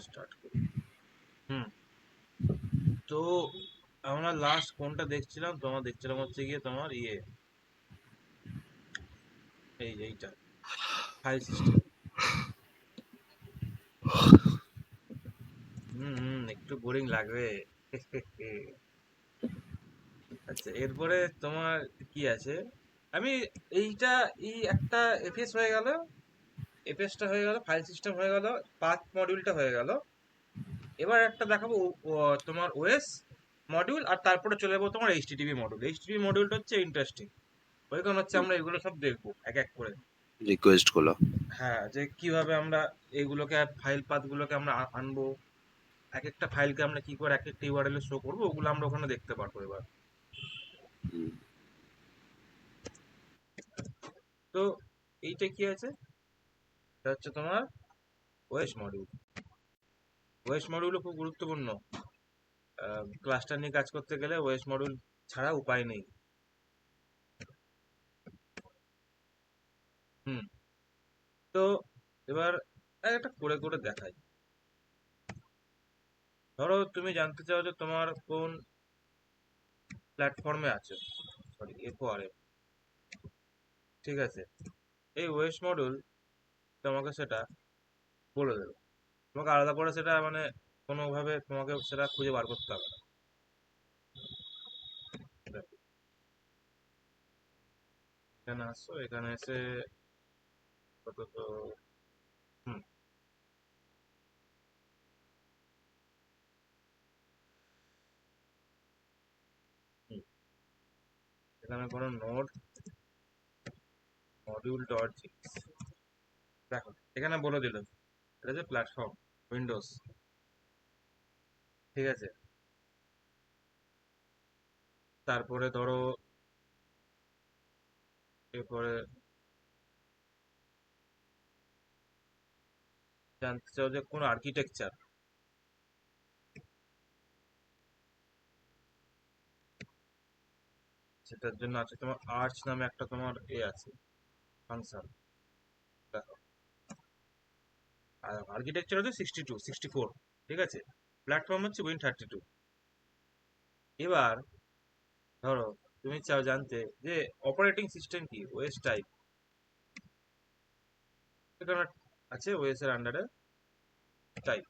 Start করি। হুম। তো আমরা লাস্ট কোনটা দেখছিলাম, দেখছিলাম হচ্ছে গিয়ে তোমার এইটা ফাইল সিস্টেম। একটু বোরিং লাগবে। আচ্ছা, এরপরে তোমার কি আছে? আমি এইটা এই একটা এফএস হয়ে গেল, এফএসটা হয়ে গেল, ফাইল সিস্টেম হয়ে গেল, পাথ মডিউলটা হয়ে গেল। এবার একটা দেখাবো তোমার ওএস মডিউল, আর তারপরে চলে যাবো তোমার এইচটিটিপি মডিউল। এইচটিটিপি মডিউলটা হচ্ছে ইন্টারেস্টিং, ওই কারণ হচ্ছে আমরা এগুলো সব দেখবো এক এক করে। রিকোয়েস্ট গুলো। হ্যাঁ, যে কিভাবে আমরা এইগুলোকে ফাইল পাথ গুলোকে আমরা আনবো, এক একটা ফাইলকে আমরা কি করে এক একটা ইউআরএল এ শো করবো, ওগুলো আমরা ওখানে দেখতে পারবো এবার। তো এইটা কি আছে? এটা হচ্ছে তোমার ওএস মডিউল। ওএস মডিউলও খুব গুরুত্বপূর্ণ। ক্লাস্টার নিয়ে কাজ করতে গেলে ওএস মডিউল ছাড়া উপায় নেই। হুম। তো এবার একটা করে করে দেখাই। ধরো তুমি জানতে চাও যে তোমার কোন প্ল্যাটফর্মে আছে, সরি এফওআরএম, ঠিক আছে? এই ওএস মডিউল তোমাকে সেটা বলে দেবে। তোমাকে আলাদা করে সেটা মানে কোনোভাবে তোমাকে সেটা খুঁজে বার করতে হবে না। দেখো, এখানে আসছো, এখানে এসে কত তো হুম হুম, এখানে কোনো নোড মডিউল ডট জিএস, দেখো এখানে বলে দিল এটা যে প্ল্যাটফর্ম উইন্ডোজ, ঠিক আছে? তারপরে ধরো এরপরে জানতে চাও যে কোন আর্কিটেকচার, সেটার জন্য আছে তোমার আর্চ নামে একটা তোমার আছে ফাংশন। দেখো, আর আর্কিটেকচার হচ্ছে 64, ঠিক আছে? প্ল্যাটফর্ম হচ্ছে Win32। এবার ধরো তুমি চাও জানতে যে অপারেটিং সিস্টেম কি, ওএস টাইপ। এখানে আছে ওএস এর আন্ডারে টাইপ,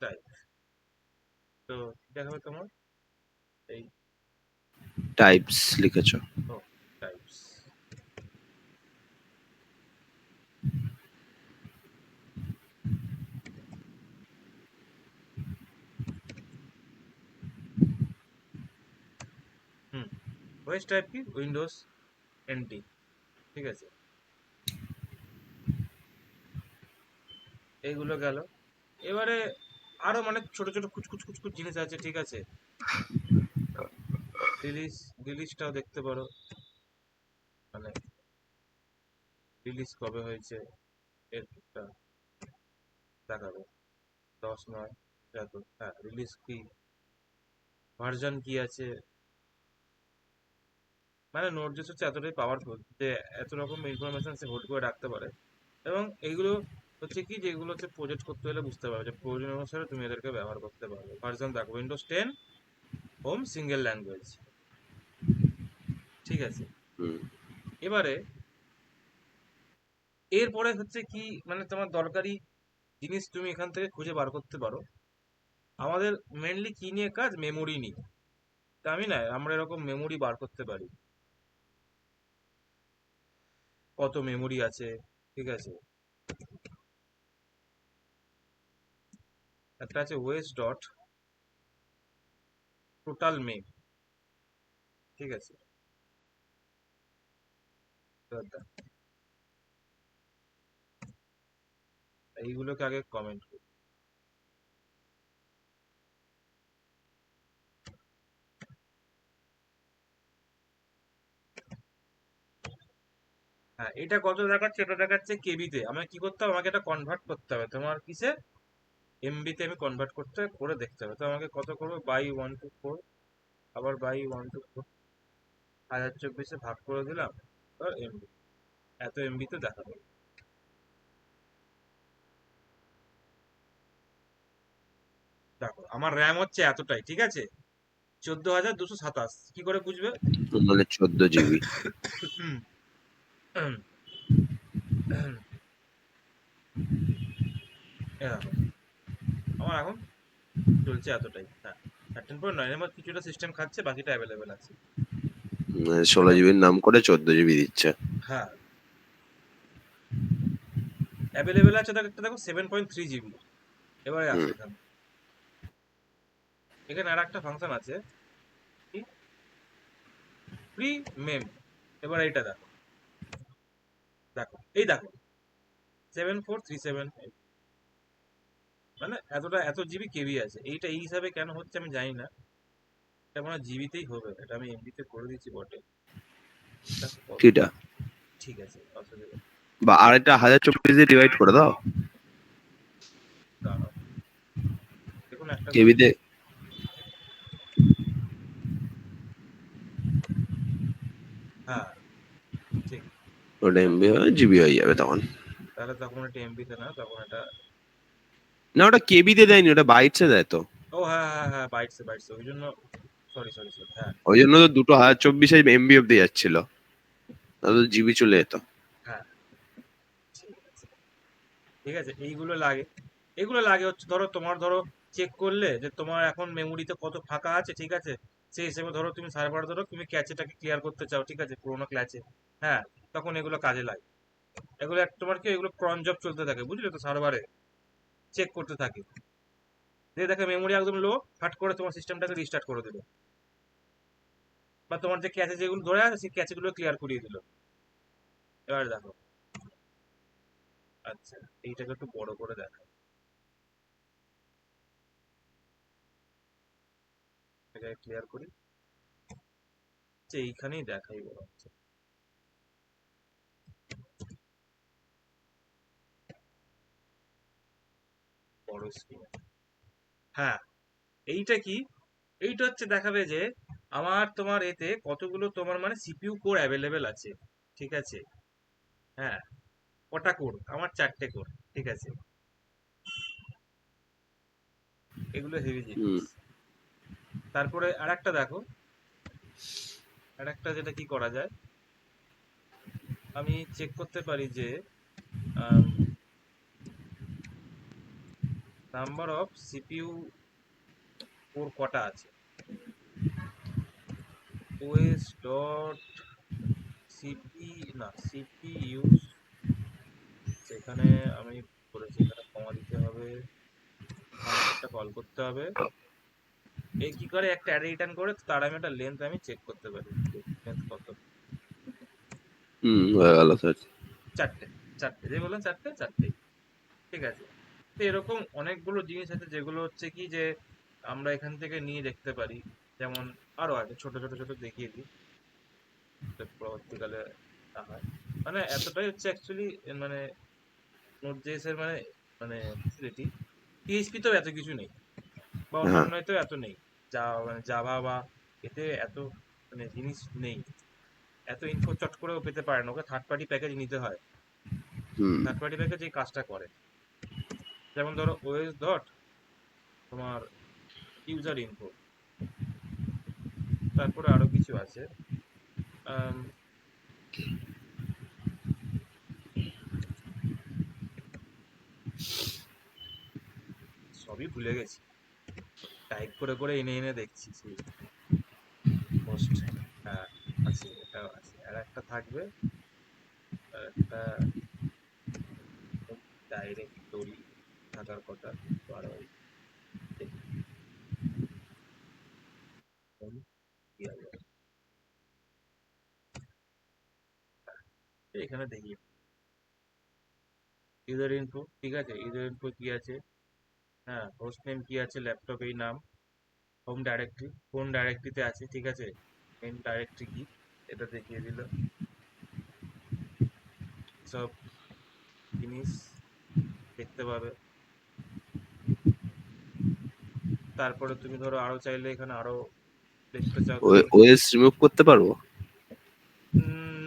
টাইপ। তো দেখাবে তোমার এই টাইপস লিখেছো? টাইপস। হুম। ওএস টাইপ কি? উইন্ডোজ এনটি, ঠিক আছে? এইগুলো গেল। এবারে আরো মানে ছোট ছোট কুচকুচ কুচকুচ জিনিস আছে, ঠিক আছে? রিলিজ, রিলিজটাও দেখতে পারো, মানে রিলিজ কবে হয়েছে এর একটা দেখাবে। 10/9, দেখো হ্যাঁ রিলিজ কি, ভার্সন কি আছে। মানে নোট জেস হচ্ছে এতটাই পাওয়ারফুল যে এত রকম ইনফরমেশন সে হোল্ড করে রাখতে পারে। এবং এইগুলো হচ্ছে কি, যেগুলো হচ্ছে প্রজেক্ট করতে হলে বুঝতে পারবে যে প্রয়োজন অনুসারে তুমি এদেরকে ব্যবহার করতে পারবে। ভার্সন দেখো উইন্ডোজ 10 হোম সিঙ্গেল ল্যাঙ্গুয়েজ, ঠিক আছে? এবারে এরপরে হচ্ছে কি, মানে তোমার দরকারি জিনিস তুমি এখান থেকে খুঁজে বার করতে পারো। আমাদের মেনলি কি নিয়ে কাজ? মেমোরি নিয়ে। তা আমি না, আমরা এরকম মেমোরি বার করতে পারি, কত মেমোরি আছে, ঠিক আছে? একটা আছে ওএস ডট টোটাল মেম, ঠিক আছে? এবার এইগুলোকে আগে কমেন্ট করি। হ্যাঁ, এটা কত দেখাচ্ছে? এটা দেখাচ্ছে কেবিতে। আমাকে কি করতে হবে? আমাকে এটা কনভার্ট করতে হবে তোমার কিসে, এমবিতে আমি কনভার্ট করতে করে দেখতে হবে। তো আমাকে কত করবো? বাই 1 to 4, আবার বাই 1 to 4, 1024 ভাগ করে দিলাম, এমবি, এত এমবিতে দেখাবে। দেখো আমার র্যাম হচ্ছে এতটাই, ঠিক আছে, 14,227, কি করে বুঝবে? মানে 14 GB। এ দেখো আমার এখন চলছে এতটাই, হ্যাঁ, 13.9 এর মধ্যে কিছুটা সিস্টেম খাচ্ছে, বাকিটা অ্যাভেলেবেল আছে। 16 মানে জিবির নাম করে 14 GB দিচ্ছে। হ্যাঁ, অ্যাভেলেবেল আছে, দেখো একটা, দেখো 7.3 GB। এবারে আসো হুম। এখানে, এখানে আর একটা ফাংশন আছে, কি, ফ্রি মেম। এবার এইটা দেখো, দেখো এই দেখো 7437, মানে এতটা এত জিবি কেবি আছে। এইটা এই হিসাবে কেন হচ্ছে আমি জানি না, এটা মনে হয় জিবিতেই হবে, এটা আমি এমবিতে করে দিচ্ছি বটে। দেখো কিটা? ঠিক আছে, অসুবিধা নেই। বা আরেকটা 1024 দিয়ে ডিভাইড করে দাও। দাঁড়াও, দেখুন একটা করে, কেবিতে। হ্যাঁ ঠিক। ওটা এমবি হবে, জিবি হয়ে যাবে তখন। তাহলে তখন এটা এমবিতে না, তখন এটা, না, ওটা কেবিতে দেয়নি, ওটা বাইটসে দেয় তো। ও হ্যাঁ হ্যাঁ হ্যাঁ, বাইটসে বাইটসে, ওই জন্য, সরি সরি সরি, হ্যাঁ ওই জন্য তো দুটো 1024 এমবি অব্দি যাচ্ছিল, তাহলে জিবি চলে যেত। হ্যাঁ, ঠিক আছে ঠিক আছে, এইগুলো লাগে, এগুলো লাগে হচ্ছে ধরো তোমার, ধরো চেক করলে যে তোমার এখন মেমোরিতে কত ফাঁকা আছে, ঠিক আছে, সেই হিসেবে ধরো তুমি সার্ভার, ধরো তুমি ক্যাচেটাকে ক্লিয়ার করতে চাও, ঠিক আছে, পুরোনো ক্যাচে, হ্যাঁ, তখন এগুলো কাজে লাগে। এগুলো তোমার কি, এগুলো ক্রন জব চলতে থাকে, বুঝলে তো, সার্ভারে চেক করতে থাকে, দিয়ে দেখে মেমোরি একদম লো, ফাট করে তোমার সিস্টেমটাকে রিস্টার্ট করে দিল, বা তোমার যে ক্যাচে যেগুলো ধরে আছে সেই ক্যাচেগুলো ক্লিয়ার করিয়ে দিল। এবার দেখো, আচ্ছা, এইটাকে একটু বড় করে দেখা, এটাকে ক্লিয়ার করি, যে এইখানেই দেখাই বলা হচ্ছে, বড় স্ক্রিন, হ্যাঁ, এইটা কি, এইটা হচ্ছে দেখাবে যে আমার তোমার এতে কতগুলো তোমার মানে সিপিইউ কোর অ্যাভেলেবেল আছে, ঠিক আছে, হ্যাঁ, কটা কোর, আমার 4টে কোর, ঠিক আছে, এগুলো হেভি হুম। জিনিস। তারপরে আর একটা দেখো, আর একটা যেটা কি করা যায়, আমি চেক করতে পারি যে নাম্বার অফ সিপিইউ কোর কটা আছে, ওএস ডট সিপি, না সিপিইউ, সেখানে আমি করেছি, এখানে কমা দিতে হবে, ফাংশনটা কল করতে হবে, এই কি করে একটা অ্যারে রিটার্ন করে, তার আমি একটা লেন্থ আমি চেক করতে পারি, লেন্থ কত, হুম, হয়ে গেল স্যার। 4টে, 4টে, যে বললাম 4টে, 4টেই, ঠিক আছে। তো এরকম অনেকগুলো জিনিস আছে যেগুলো হচ্ছে কি যে আমরা এখান থেকে নিয়ে দেখতে পারি, যেমন আরো আছে, ছোট ছোট ছোট দেখিয়ে দিই, তো পরবর্তীকালে তা হয়, মানে এতটাই হচ্ছে অ্যাকচুয়ালি, মানে নোট.জেএস এর মানে, মানে ফেসিলিটি, পিএইচপি তেও এত কিছু নেই, বা হ্যাঁ। অন্যান্য এতেও এত নেই, যা মানে জাভা বা এতে এত মানে জিনিস নেই, এত ইনফো চট করেও পেতে পারে না, ওকে থার্ড পার্টি প্যাকেজ নিতে হয়, হুম। থার্ড পার্টি প্যাকেজ এই কাজটা করে, যেমন ধরো ওএস ডট তোমার ইউজার ইনফো, তারপরে আরো কিছু আছে, আম, সবই ভুলে গেছি, টাইপ করে করে এনে এনে দেখছি সেই পোস্ট, হ্যাঁ আছে, এটাও আছে, আর একটা থাকবে, আর একটা ডাইরেক্টরি থাকার কথা, তো আরো দেখি, কি হবে, এখানে দেখি ইউজার ইনফো, ঠিক আছে, ইউজার ইনফো কি আছে, হ্যাঁ, হোস্ট নেম কি আছে, ল্যাপটপ এই নাম, হোম ডাইরেক্টরি কোন ডাইরেক্টরিতে আছে, ঠিক আছে, মেন ডাইরেক্টরি কি, এটা দেখিয়ে দিল, সব জিনিস দেখতে পাবে। তারপরে তুমি ধরো আরো চাইলে এখানে আরো দেখতে চাও তুমি, ওএস রিমুভ করতে পারবো?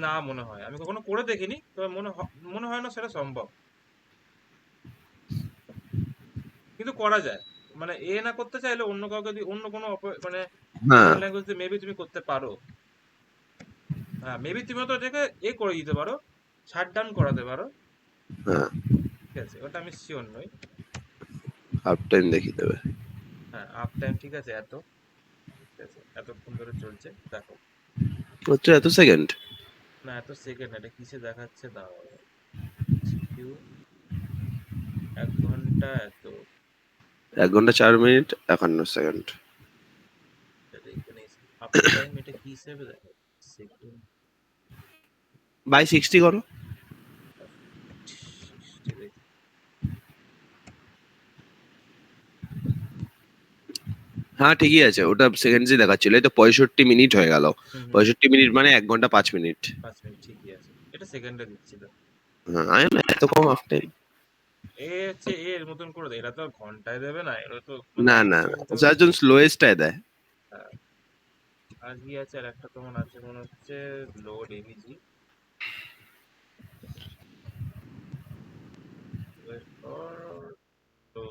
না মনে হয়, আমি কখনো করে দেখিনি, তবে মনে হয় না সেটা সম্ভব, কিন্তু করা যায়, মানে এ না করতে চাইলে অন্য কাউকে দিয়ে অন্য কোনো মানে হ্যাঁ, প্রোগ্রামিং ল্যাঙ্গুয়েজ দিয়ে মেবি তুমি করতে পারো। হ্যাঁ, মেবি তুমি তো এটাকে এ করে দিতে পারো, শাট ডাউন করাতে পারো। হ্যাঁ, ঠিক আছে, ওটা আমি শিওর নই। হাফ টাইম দেখিয়ে দেবে। হ্যাঁ, আপ টাইম ঠিক আছে এত, ঠিক আছে এতক্ষণ ধরে চলছে দেখো। হচ্ছে এত সেকেন্ড। না এত সেকেন্ড, এটা কিসে দেখাচ্ছে দাও। কিউ 1 ঘন্টা এত, 1 ঘন্টা 4 মিনিট 51 সেকেন্ড। এখানে আপ টাইম এটা কি হিসেবে দেখো, সেকেন্ড বাই 60 করো। 60 হ্যাঁ ঠিকই আছে, ওটা সেকেন্ডসই দেখাচ্ছিল। এই তো 65 মিনিট হয়ে গেল। হুম হুম 65 মিনিট মানে 1 ঘন্টা 5 মিনিট। 5 মিনিট ঠিকই আছে, এটা সেকেন্ডে দিচ্ছিল। হ্যাঁ, আমি বললাম, এত কম হাফ টাইম। এ হচ্ছে এর মতন করে দেয়, এরা তো আর ঘন্টায় দেবে না, এরা তো মানে না কি না, বলতে হবে। যার জন্য স্লোয়েস্টটাই দেয়। হ্যাঁ, আর কি আছে, আর একটা তোমার আছে মনে হচ্ছে লোড এভিজি, ওয়েট ফর তো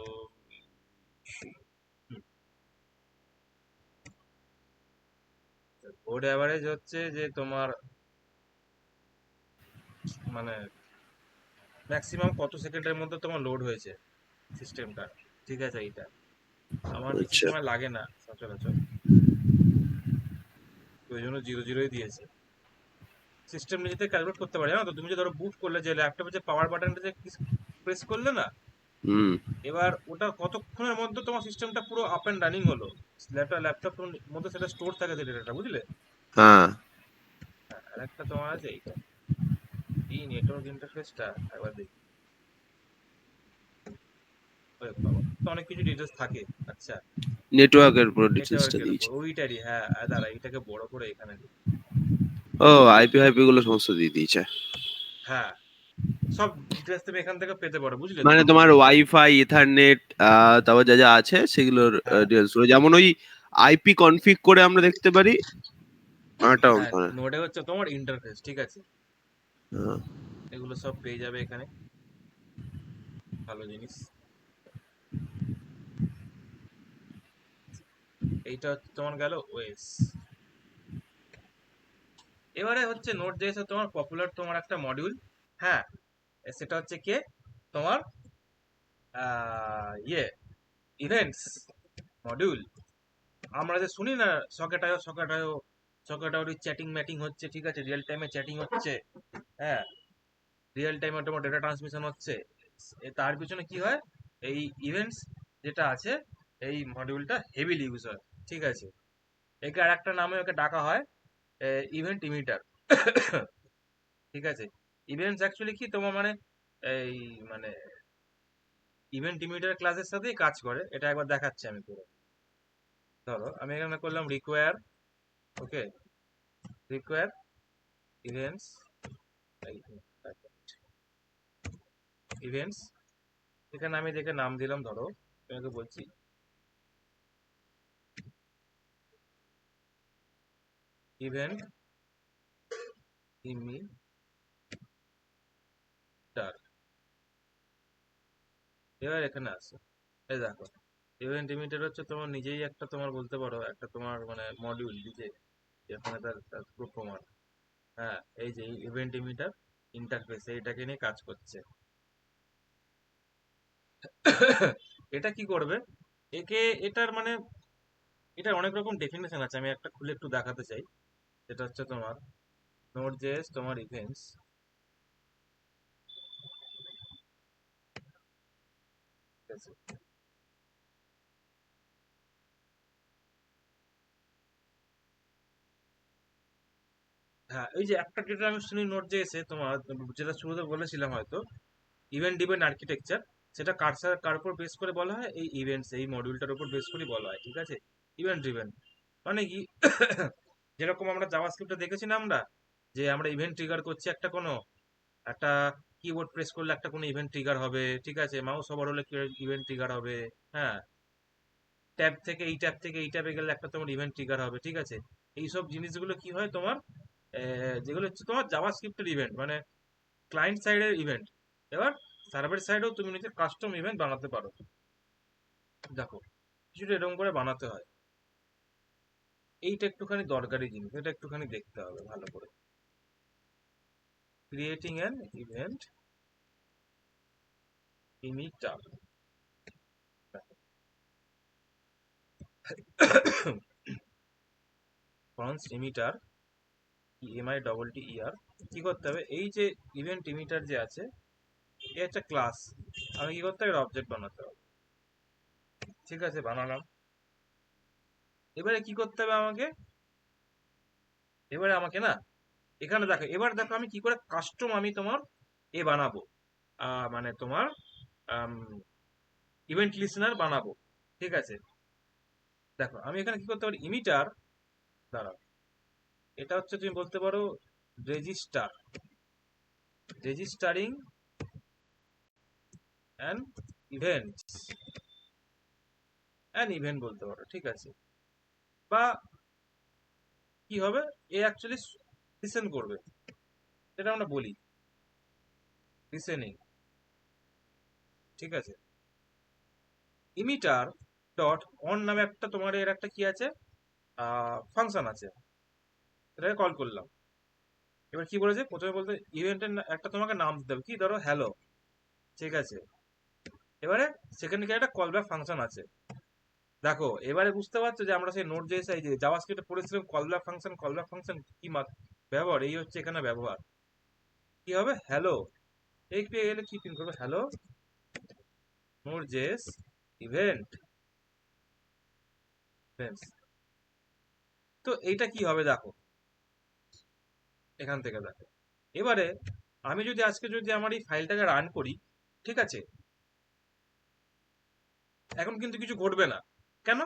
লোড অ্যাভারেজ হচ্ছে যে তোমার মানে ম্যাক্সিমাম কত সেকেন্ডের মধ্যে তোমার লোড হয়েছে সিস্টেমটা। ঠিক আছে, এইটা আমার কিছু আচ্ছা। সময় লাগে না সচরাচর, ওই জন্য 0 0 দিয়েছে। সিস্টেম নিজে থেকে ক্যালকুলেট করতে পারে, জানো তো। তুমি যে ধরো বুট করলে, যে ল্যাপটপে যে পাওয়ার বাটনটা যে প্রেস করলে না, হুম। এবার ওটা কতক্ষণের মধ্যে তোমার সিস্টেমটা পুরো আপ এন্ড রানিং হলো, ল্যাপটপ মধ্যে সেটা স্টোর থাকে সেই ডেটাটা, বুঝলে। হ্যাঁ। হ্যাঁ, আর একটা তোমার আছে এইটা, এই নেটওয়ার্ক ইন্টারফেসটা একবার দেখি। ওরে বাবা, তো অনেক কিছু ডিটেলস থাকে। আচ্ছা, নেটওয়ার্কের পুরো ডিটেলসটা নেটওয়ার্কের উপর দিয়েছে। ওইটারই, হ্যাঁ দাঁড়া এটাকে বড় করে এখানে দিই। ও, আইপি হাইপি গুলো সমস্ত দিয়ে দিয়েছে। হ্যাঁ, সব ডিটেলস তুমি এখান থেকে পেতে পারো, বুঝলে তো। মানে তোমার ওয়াইফাই ইথারনেট, তারপর যা যা আছে সেগুলোর হ্যাঁ ডিটেলস গুলো, যেমন ওই আইপি কনফিগ করে আমরা দেখতে পারি। একটা হ্যাঁ, মানে, নোডে হচ্ছে তোমার ইন্টারফেস, ঠিক আছে। হ্যাঁ। এগুলো সব পেয়ে যাবে এখানে, ভালো জিনিস। এইটা হচ্ছে তোমার গেল ওএস। এবারে হচ্ছে নোড জেএস তোমার পপুলার তোমার একটা মডিউল। হ্যাঁ, সেটা হচ্ছে কে তোমার ইয়ে ইভেন্টস মডিউল। আমরা যে শুনি না, সকেটায়ও চ্যাটিং ম্যাটিং হচ্ছে, ঠিক আছে, রিয়েল টাইমে চ্যাটিং হচ্ছে। হ্যাঁ, রিয়েল টাইমে তোমার ডেটা ট্রান্সমিশন হচ্ছে। তার পিছনে কি হয়, এই ইভেন্টস যেটা আছে, এই মডিউলটা হেভিলি ইউজ হয়। ঠিক আছে, একে আর একটা নামে ওকে ডাকা হয় ইভেন্ট ইমিটার। ঠিক আছে, ইভেন্টস অ্যাকচুয়ালি কি তোমার মানে এই মানে ইভেন্ট ইমিটার ক্লাসের সাথেই কাজ করে, এটা একবার দেখাচ্ছি আমি পুরো। ধরো আমি এখানে করলাম রিকোয়ার, ওকে, রিকোয়ার ইভেন্টস, ইভেন্টস, এখানে আমি দেখে নাম দিলাম, ধরো তোমাকে বলছি ইভেন্ট ইমিটার। এবার এখানে আসো, এই দেখো, ইভেন্ট ইমিটার হচ্ছে তোমার নিজেই একটা তোমার বলতে পারো একটা তোমার মানে মডিউল নিজে, এখানে তার পুরো প্রমাণ। হ্যাঁ, এই যে ইভেন্ট ইমিটার ইন্টারফেস এইটাকে নিয়ে কাজ করছে। এটা কি করবে, একে এটার মানে এটার অনেক রকম ডেফিনেশন আছে, আমি একটা খুলে একটু দেখাতে চাই। যেটা হচ্ছে তোমার নোড জেএস তোমার ইভেন্টস, ঠিক আছে। হ্যাঁ, এই যে একটা যেটা আমি শুনি নোড জেএসে তোমার, যেটা শুরুতে বলেছিলাম হয়তো, ইভেন্ট ডিপেন্ড আর্কিটেকচার, সেটা কার উপর বেস করে বলা হয়, এই ইভেন্টস এই মডিউলটার উপর বেস করে বলা হয়, ঠিক আছে। ইভেন্ট ড্রিভেন মানে কি, যেরকম আমরা জাভাস্ক্রিপ্টে দেখেছি না আমরা, যে আমরা ইভেন্ট ট্রিগার করছি একটা কোনো একটা কিবোর্ড প্রেস করলে একটা কোনো ইভেন্ট ট্রিগার হবে, ঠিক আছে, মাউস ওভার হলে ইভেন্ট ট্রিগার হবে। হ্যাঁ, ট্যাব থেকে এই ট্যাবে গেলে একটা তোমার ইভেন্ট ট্রিগার হবে, ঠিক আছে। এইসব জিনিসগুলো কি হয় তোমার, যেগুলো হচ্ছে তোমার জাভাস্ক্রিপ্টের ইভেন্ট মানে ক্লায়েন্ট সাইডের ইভেন্ট। এবার সার্ভার সাইডেও তুমি নিজের কাস্টম ইভেন্ট বানাতে পারো। দেখো, কিছুটা এরকম করে বানাতে হয়। এইটা একটুখানি দরকারি জিনিস, এটা একটুখানি দেখতে হবে ভালো করে। ক্রিয়েটিং অ্যান ইভেন্ট ইমিটার, ফ্রন্স ইমিটার, EMI কি করতে হবে, এই যে ইভেন্ট ইমিটার যে আছে, এই একটা ক্লাস, আমি কি করতে হবে, অবজেক্ট বানাতে হবে। ঠিক আছে, বানালাম। এবারে কি করতে হবে আমাকে, এবারে আমাকে না, এখানে দেখো, এবার দেখো আমি কি করে কাস্টম আমি তোমার বানাবো, মানে তোমার ইভেন্ট লিসনার বানাবো। ঠিক আছে, দেখো আমি এখানে কি করতে পারি, ইমিটার, দাঁড়াও, এটা হচ্ছে তুমি বলতে পারো register, registering and events, and event বলতে পারো। ঠিক আছে, বা কি হবে, অ্যাকচুয়ালি লিসেন করবে, সেটা আমরা বলি লিসেনিং। ঠিক আছে, ইমিটার ডট অন নামে একটা তোমার এর একটা কি আছে, ফাংশন আছে, এটাকে কল করলাম। এবার কি বলেছে, প্রথমে বলতে ইভেন্টের একটা তোমাকে নাম দিতে হবে, কি ধরো হ্যালো। ঠিক আছে, এবারে সেখানে কি একটা কল ব্যাক ফাংশন আছে। দেখো এবারে বুঝতে পারছো যে আমরা সেই নোট যে যে জাভাস্ক্রিপ্টে পড়েছিলাম, call back function, call back function কি ব্যবহার, এই হচ্ছে এখানে ব্যবহার। কি হবে, হ্যালো, এই পেয়ে গেলে কি প্রিন্ট করবে, হ্যালো নোট জেস ইভেন্ট। তো এইটা কি হবে দেখো, এখান থেকে দেখো, এবারে আমি যদি আজকে যদি আমার এই ফাইলটাকে রান করি, ঠিক আছে, এখন কিন্তু কিছু ঘটবে না। কেন,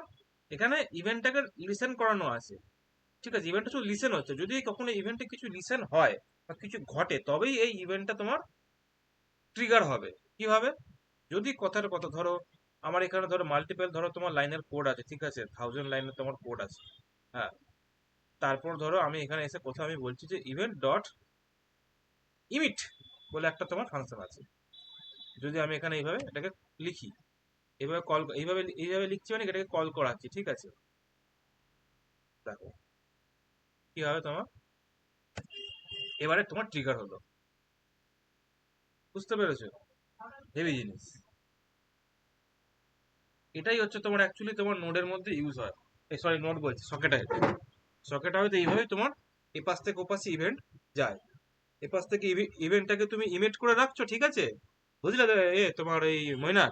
এখানে ইভেন্টটাকে লিসেন করানো আছে। ঠিক আছে, ইভেন্টটা শুধু লিসেন হচ্ছে, যদি কখনো ইভেন্টে কিছু লিসেন হয় বা কিছু ঘটে, তবেই এই ইভেন্টটা তোমার ট্রিগার হবে। কি হবে, যদি কথার কথা ধরো, আমার এখানে ধরো মাল্টিপল ধরো তোমার লাইনের কোড আছে, ঠিক আছে, 1000 লাইনের তোমার কোড আছে। হ্যাঁ, তারপর ধরো আমি এখানে এসে কোথাও আমি বলছি যে ইভেন্ট ডট ইমিট বলে একটা তোমার ফাংশন আছে, যদি আমি এখানে এইভাবে এটাকে লিখি, এইভাবে কল, এইভাবে এইভাবে লিখছি, মানে এটাকে কল করাচ্ছি। ঠিক আছে, দেখো কি হবে তোমার, এবারে তোমার ট্রিগার হলো। বুঝতে পেরেছো, হেভি জিনিস। এটাই হচ্ছে তোমার অ্যাকচুয়ালি তোমার নোডের মধ্যে ইউজ হয়, এই সরি নোড বলছি, সকেটে। সকেটে হয়তো এইভাবে তোমার এপাশ থেকে ওপাশে ইভেন্ট যায়, এপাশ থেকে ইভেন্টটাকে তুমি ইমেজ করে রাখছো। ঠিক আছে, বুঝলে তো, তোমার এই ময়না,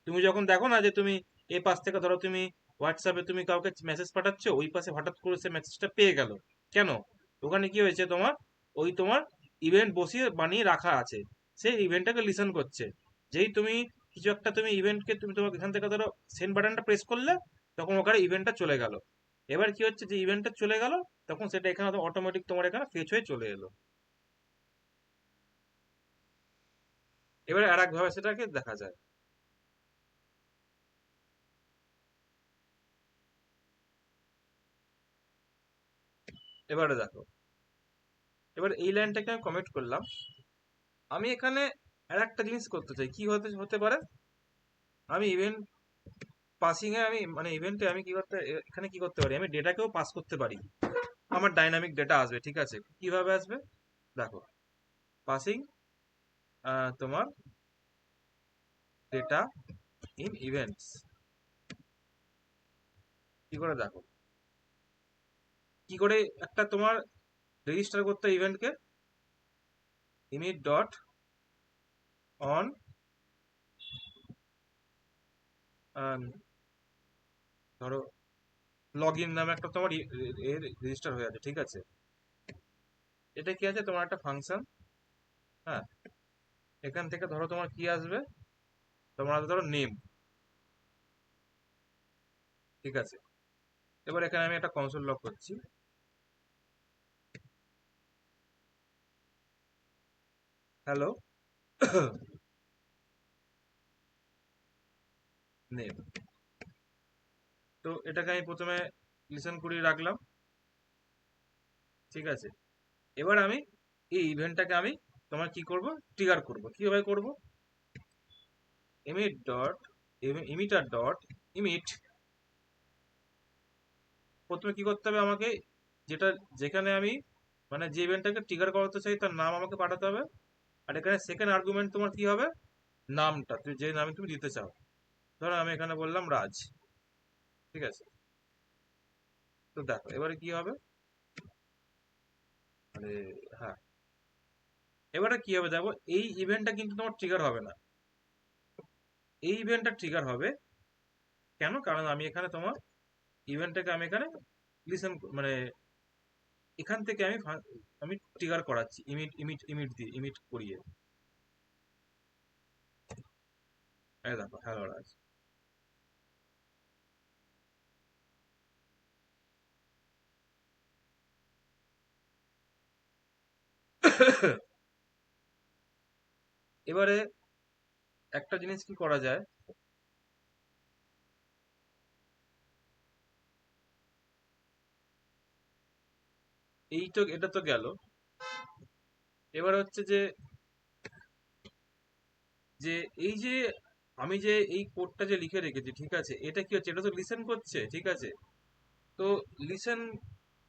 তুমি যখন দেখো না যে তুমি এ পাশ থেকে ধরো তুমি হোয়াটসঅ্যাপে তুমি কাউকে মেসেজ পাঠাচ্ছ, ওই পাশে হঠাৎ করে সে মেসেজটা পেয়ে গেল, কেন, ওখানে কি হয়েছে তোমার, ওই তোমার ইভেন্ট বসিয়ে বানিয়ে রাখা আছে, সেই ইভেন্টটাকে লিসেন করছে। যেই তুমি কিছু একটা তুমি ইভেন্টকে তুমি তোমার এখান থেকে ধরো সেন্ড বাটনটা প্রেস করলে, তখন ওখানে ইভেন্টটা চলে গেল। এবার কি হচ্ছে, যে ইভেন্টটা চলে গেল, তখন সেটা এখানে অটোমেটিক তোমার এখানে ফেচ হয়ে চলে এলো। এবারে আর একভাবে সেটাকে দেখা যায়। এবারে দেখো, এবার এই লাইনটাকে আমি কমেন্ট করলাম, আমি এখানে আর একটা জিনিস করতে চাই, কি হতে হতে পারে, আমি ইভেন্ট পাসিং এ আমি মানে ইভেন্টে আমি কি করতে, এখানে কি করতে পারি, আমি ডেটাকেও পাস করতে পারি, আমার ডাইনামিক ডেটা আসবে। ঠিক আছে, কিভাবে আসবে, দেখো, পাসিং তোমার ডেটা ইন ইভেন্টস, কি করে দেখো, কি করে একটা তোমার রেজিস্টার করতে ইভেন্টকে, ইনিট ডট অন ধরো লগ ইন নামে একটা তোমার রেজিস্টার হয়ে আছে। ঠিক আছে, এটা কি আছে, তোমার একটা ফাংশন। হ্যাঁ, এখান থেকে ধরো তোমার কি আসবে, তোমার ধরো নেম। ঠিক আছে, এবার এখানে আমি একটা কনসোল লগ করছি, হ্যালো নেম। তো এটাকে আমি প্রথমে লিসেন করিয়ে রাখলাম। ঠিক আছে, এবার আমি এই ইভেন্টটাকে আমি তোমার কি করব, ট্রিগার করব, কিভাবে করব, emit dot emitter dot emit, প্রথমে কি করতে হবে আমাকে, যেটা যেখানে আমি মানে যে ইভেন্টটাকে ট্রিগার করাতে চাই তার নাম আমাকে পাঠাতে হবে। আর এখানে সেকেন্ড আর্গুমেন্ট তোমার কি হবে, নামটা তুমি যে নামে তুমি দিতে চাও। ধরো আমি এখানে বললাম রাজ, ঠিক আছে। তো দেখো এবারে কি হবে, মানে হ্যাঁ, এবারে কি হবে দেখো, এই ইভেন্টটা কিন্তু তোমার ট্রিগার হবে না, এই ইভেন্টটা ট্রিগার হবে কেন, কারণ আমি এখানে তোমার ইভেন্টটাকে আমি এখানে লিসেন মানে এখান থেকে আমি ট্রিগার করাচ্ছি ইমিট ইমিট ইমিট দিয়ে, ইমিট করিয়ে। এই দেখো হ্যালো রাজ। এবারে একটা জিনিস কি করা যায়, এই তো এটা তো গেল। এবার হচ্ছে যে যে এই যে আমি যে এই কোডটা যে লিখে রেখেছি, ঠিক আছে, এটা কি হচ্ছে, এটা তো লিসেন করছে, ঠিক আছে। তো লিসেন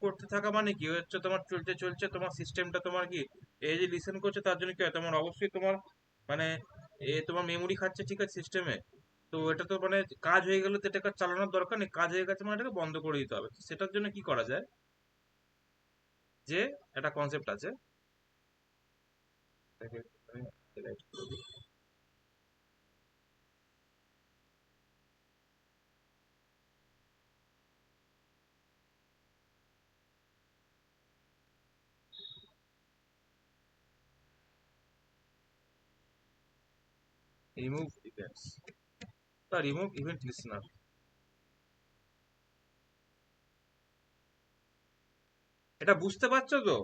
করতে থাকা মানে কি হচ্ছে, তোমার চলছে চলছে তোমার সিস্টেমটা তোমার কি, এই যে লিসেন করছে তার জন্য কি হয়, তোমার অবশ্যই তোমার মানে তোমার মেমোরি খাচ্ছে, ঠিক আছে, সিস্টেমে। তো এটা তো মানে কাজ হয়ে গেলে তো এটাকে চালানোর দরকার নেই, কাজ হয়ে গেছে মানে এটাকে বন্ধ করে দিতে হবে। সেটার জন্য কি করা যায়, যে একটা কনসেপ্ট আছে, এটাকে আমি highlight করে দিই। রিমুভ ইভেন্টস বা রিমুভ ইভেন্ট লিসনার। এটা বুঝতে পারছো তো,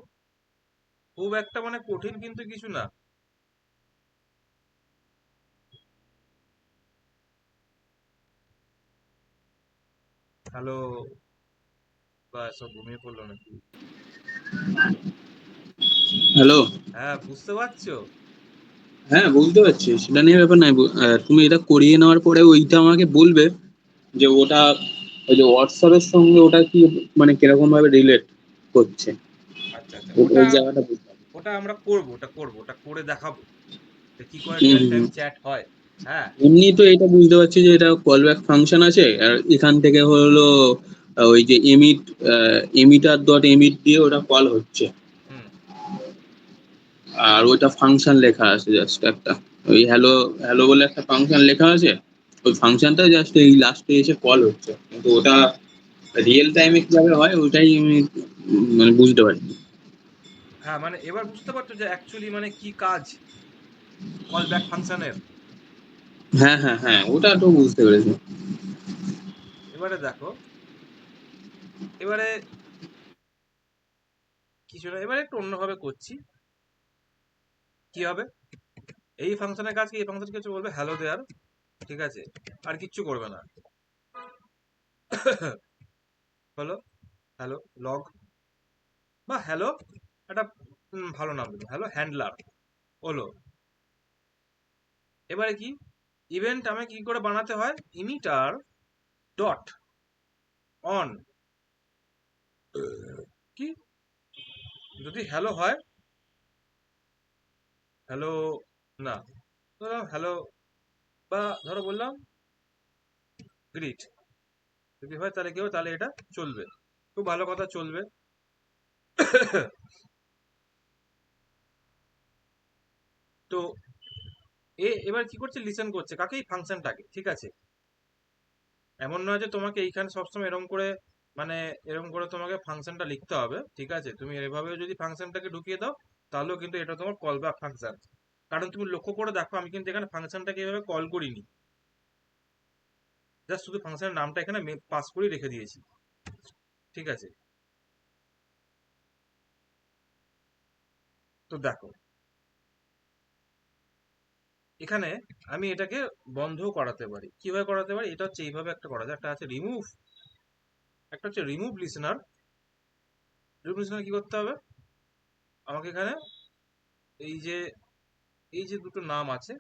খুব একটা মানে কঠিন কিন্তু কিছু না। হ্যালো, বা সব ঘুমিয়ে পড়লো নাকি? হ্যালো। হ্যাঁ, বুঝতে পারছো? হ্যাঁ, বুঝতে পারছি, সেটা নিয়ে ব্যাপার নাই। তুমি এটা করিয়ে নেওয়ার পরে ওইটা আমাকে বলবে যে ওটা ওই যে হোয়াটসঅ্যাপের সঙ্গে ওটা কি মানে কিরকম ভাবে রিলেট করছে। আচ্ছা আচ্ছা, ওই জায়গাটা বুঝতে হবে। ওটা আমরা করবো, ওটা করে দেখাবো যে কি করে হুম রিয়েল হুম টাইম হুম। চ্যাট হয়। হ্যাঁ। এমনি তো এটা বুঝতে পারছি যে এটা কল ব্যাক ফাংশন আছে, আর এখান থেকে হলো ওই যে এমিটার ডট এমিট দিয়ে ওটা কল হচ্ছে। হুম। আর ওইটা ফাংশন লেখা আছে জাস্ট একটা, ওই হ্যালো হ্যালো বলে একটা ফাংশন লেখা আছে। ওই ফাংশনটা জাস্ট এই লাস্টে এসে কল হচ্ছে, কিন্তু ওটা রিয়েল টাইমে কিভাবে হয় ওইটাই আমি মানে বুঝতে পারি। হ্যাঁ, মানে এবার বুঝতে পারছো যে অ্যাকচুয়ালি মানে কি কাজ কল ব্যাক ফাংশনের। হ্যাঁ হ্যাঁ হ্যাঁ, ওটা তো বুঝতে পেরেছি। এবারে দেখো, এবারে কিছু না, এবারে একটু অন্যভাবে করছি। কি হবে, এই ফাংশনের কাজ কি, এই ফাংশন কিছু বলবে হ্যালো দেয়ার, ঠিক আছে, আর কিচ্ছু করবে না। হলো হ্যালো লগ বা হ্যালো, একটা ভালো নাম দেবো, হ্যালো হ্যান্ডলার হলো। এবারে কি, ইভেন্ট আমি কি করে বানাতে হয়, ইমিটার ডট অন, কি যদি হ্যালো হয়, হ্যালো না, ধরো হ্যালো, বা ধরো বললাম গ্রিট, যদি হয় তাহলে কি হবে, তাহলে এটা চলবে, খুব ভালো কথা চলবে। তো এবার কি করছে, লিসেন করছে কাকে, এই ফাংশনটাকে, ঠিক আছে। এমন নয় যে তোমাকে এইখানে সবসময় এরকম করে মানে এরকম করে তোমাকে ফাংশনটা লিখতে হবে, ঠিক আছে, তুমি এভাবে যদি ফাংশনটাকে ঢুকিয়ে দাও তাহলেও কিন্তু এটা তোমার কল ব্যাক ফাংশন। কারণ তুমি লক্ষ্য করে দেখো আমি কিন্তু এখানে ফাংশনটাকে এভাবে কল করিনি, জাস্ট শুধু ফাংশনের নামটা এখানে পাস করে রেখে দিয়েছি, ঠিক আছে। তো দেখো এখানে আমি এটাকে বন্ধও করাতে পারি, কিভাবে করাতে পারি, এটা হচ্ছে এইভাবে একটা করা যায়, একটা আছে রিমুভ, একটা হচ্ছে রিমুভ লিসনার। রিমুভ লিসনার কি করতে হবে, আমাকে এখানে এই যে এই যে দুটো নাম আছে,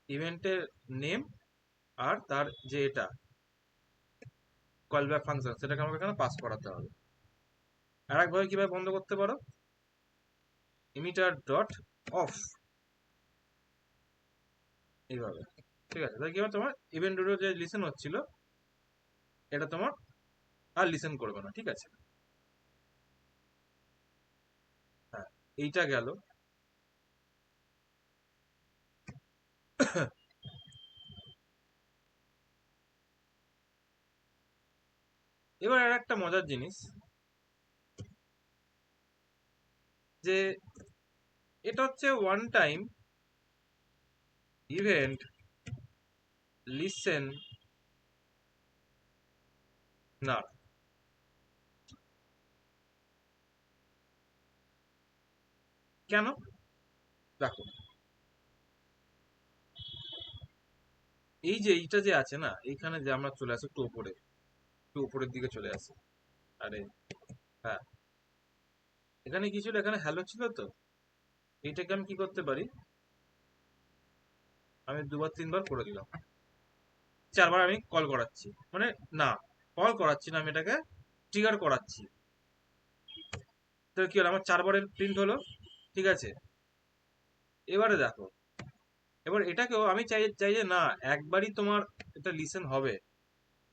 ইভেন্টের নেম আর তার যে এটা কল ব্যাক ফাংশন সেটাকে আমাকে এখানে পাস করাতে হবে। আর একভাবে কিভাবে বন্ধ করতে পারো, ইমিটার ডট অফ, এইভাবে। ঠিক আছে, তাহলে কি হবে, তোমার ইভেন্ট ভিডিও যে লিসেন হচ্ছিল এটা তোমার আর লিসেন করবে না। ঠিক আছে, হ্যাঁ, এইটা গেল। এবার আর একটা মজার জিনিস, যে এটা হচ্ছে ওয়ান টাইম ইভেন্ট লিসেন না। কেন? দেখো, এই যে এইটা যে আছে না, এইখানে যে আমরা চলে আসি একটু উপরে, একটু উপরের দিকে চলে আসি। আরে হ্যাঁ, এখানে কি ছিল, এখানে হ্যালো ছিল তো, এইটাকে আমি কি করতে পারি, আমি দুবার তিনবার করে দিলাম, চারবার আমি কল করাচ্ছি, মানে না, কল করাচ্ছি না, আমি এটাকে ট্রিগার করাচ্ছি। তাহলে কি হলো, আমার চারবারের প্রিন্ট হলো। ঠিক আছে, এবারে দেখো, এবার এটাকেও আমি চাই চাই যে না, একবারই তোমার এটা লিসেন হবে,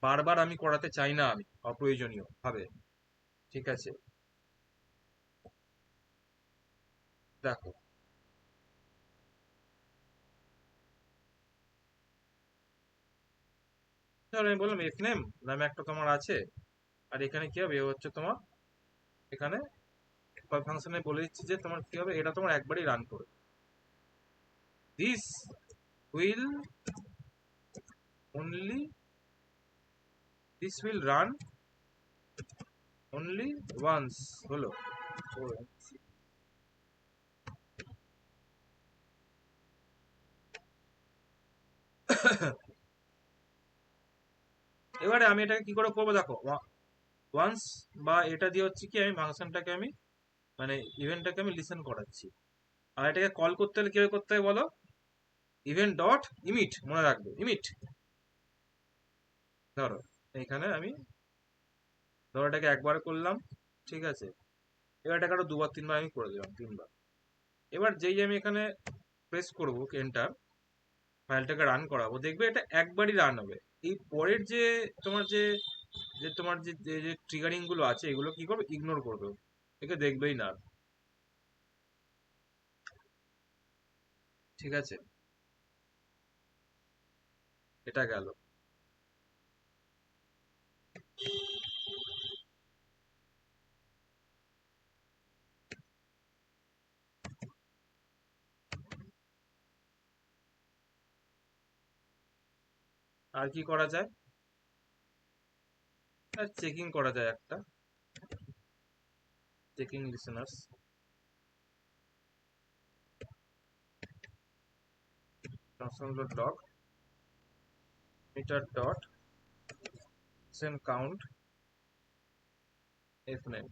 বারবার আমি করাতে চাই না, আমি অপ্রয়োজনীয় ভাবে। ঠিক আছে, দেখো, ধরো আমি বললাম এফ নেম নামে একটা তোমার আছে, আর এখানে কি হবে, এ হচ্ছে তোমার, এখানে ফাংশনে বলে দিচ্ছি যে তোমার কি হবে, এটা তোমার একবারই রান করবে। This will only, this will run only once, হলো। ও, এবারে আমি এটাকে কি করে করবো, দেখো, ওয়ান্স বা এটা দিয়ে হচ্ছে কি, আমি ফাংশনটাকে আমি, মানে ইভেন্টটাকে আমি লিসেন করাচ্ছি। আর এটাকে কল করতে হলে কিভাবে করতে হবে বলো, ইভেন্ট ডট ইমিট, মনে রাখবে ইমিট। ধরো এখানে আমি, ধরো এটাকে একবার করলাম। ঠিক আছে, এবার এটাকে আরো দুবার তিনবার আমি করে দিলাম, তিনবার। এবার যেই আমি এখানে প্রেস করবো এন্টার, ফাইলটাকে রান করাবো, দেখবে এটা একবারই রান হবে। এই পরের যে তোমার যে, যে তোমার যে যে ট্রিগারিং গুলো আছে, এগুলো কি করবে, ইগনোর করবে, একে দেখবেই না আর। ঠিক আছে, এটা গেল। আর কি করা যায়, আর চেকিং করা যায় একটা, checking listeners, console dot log meter dot send count fname,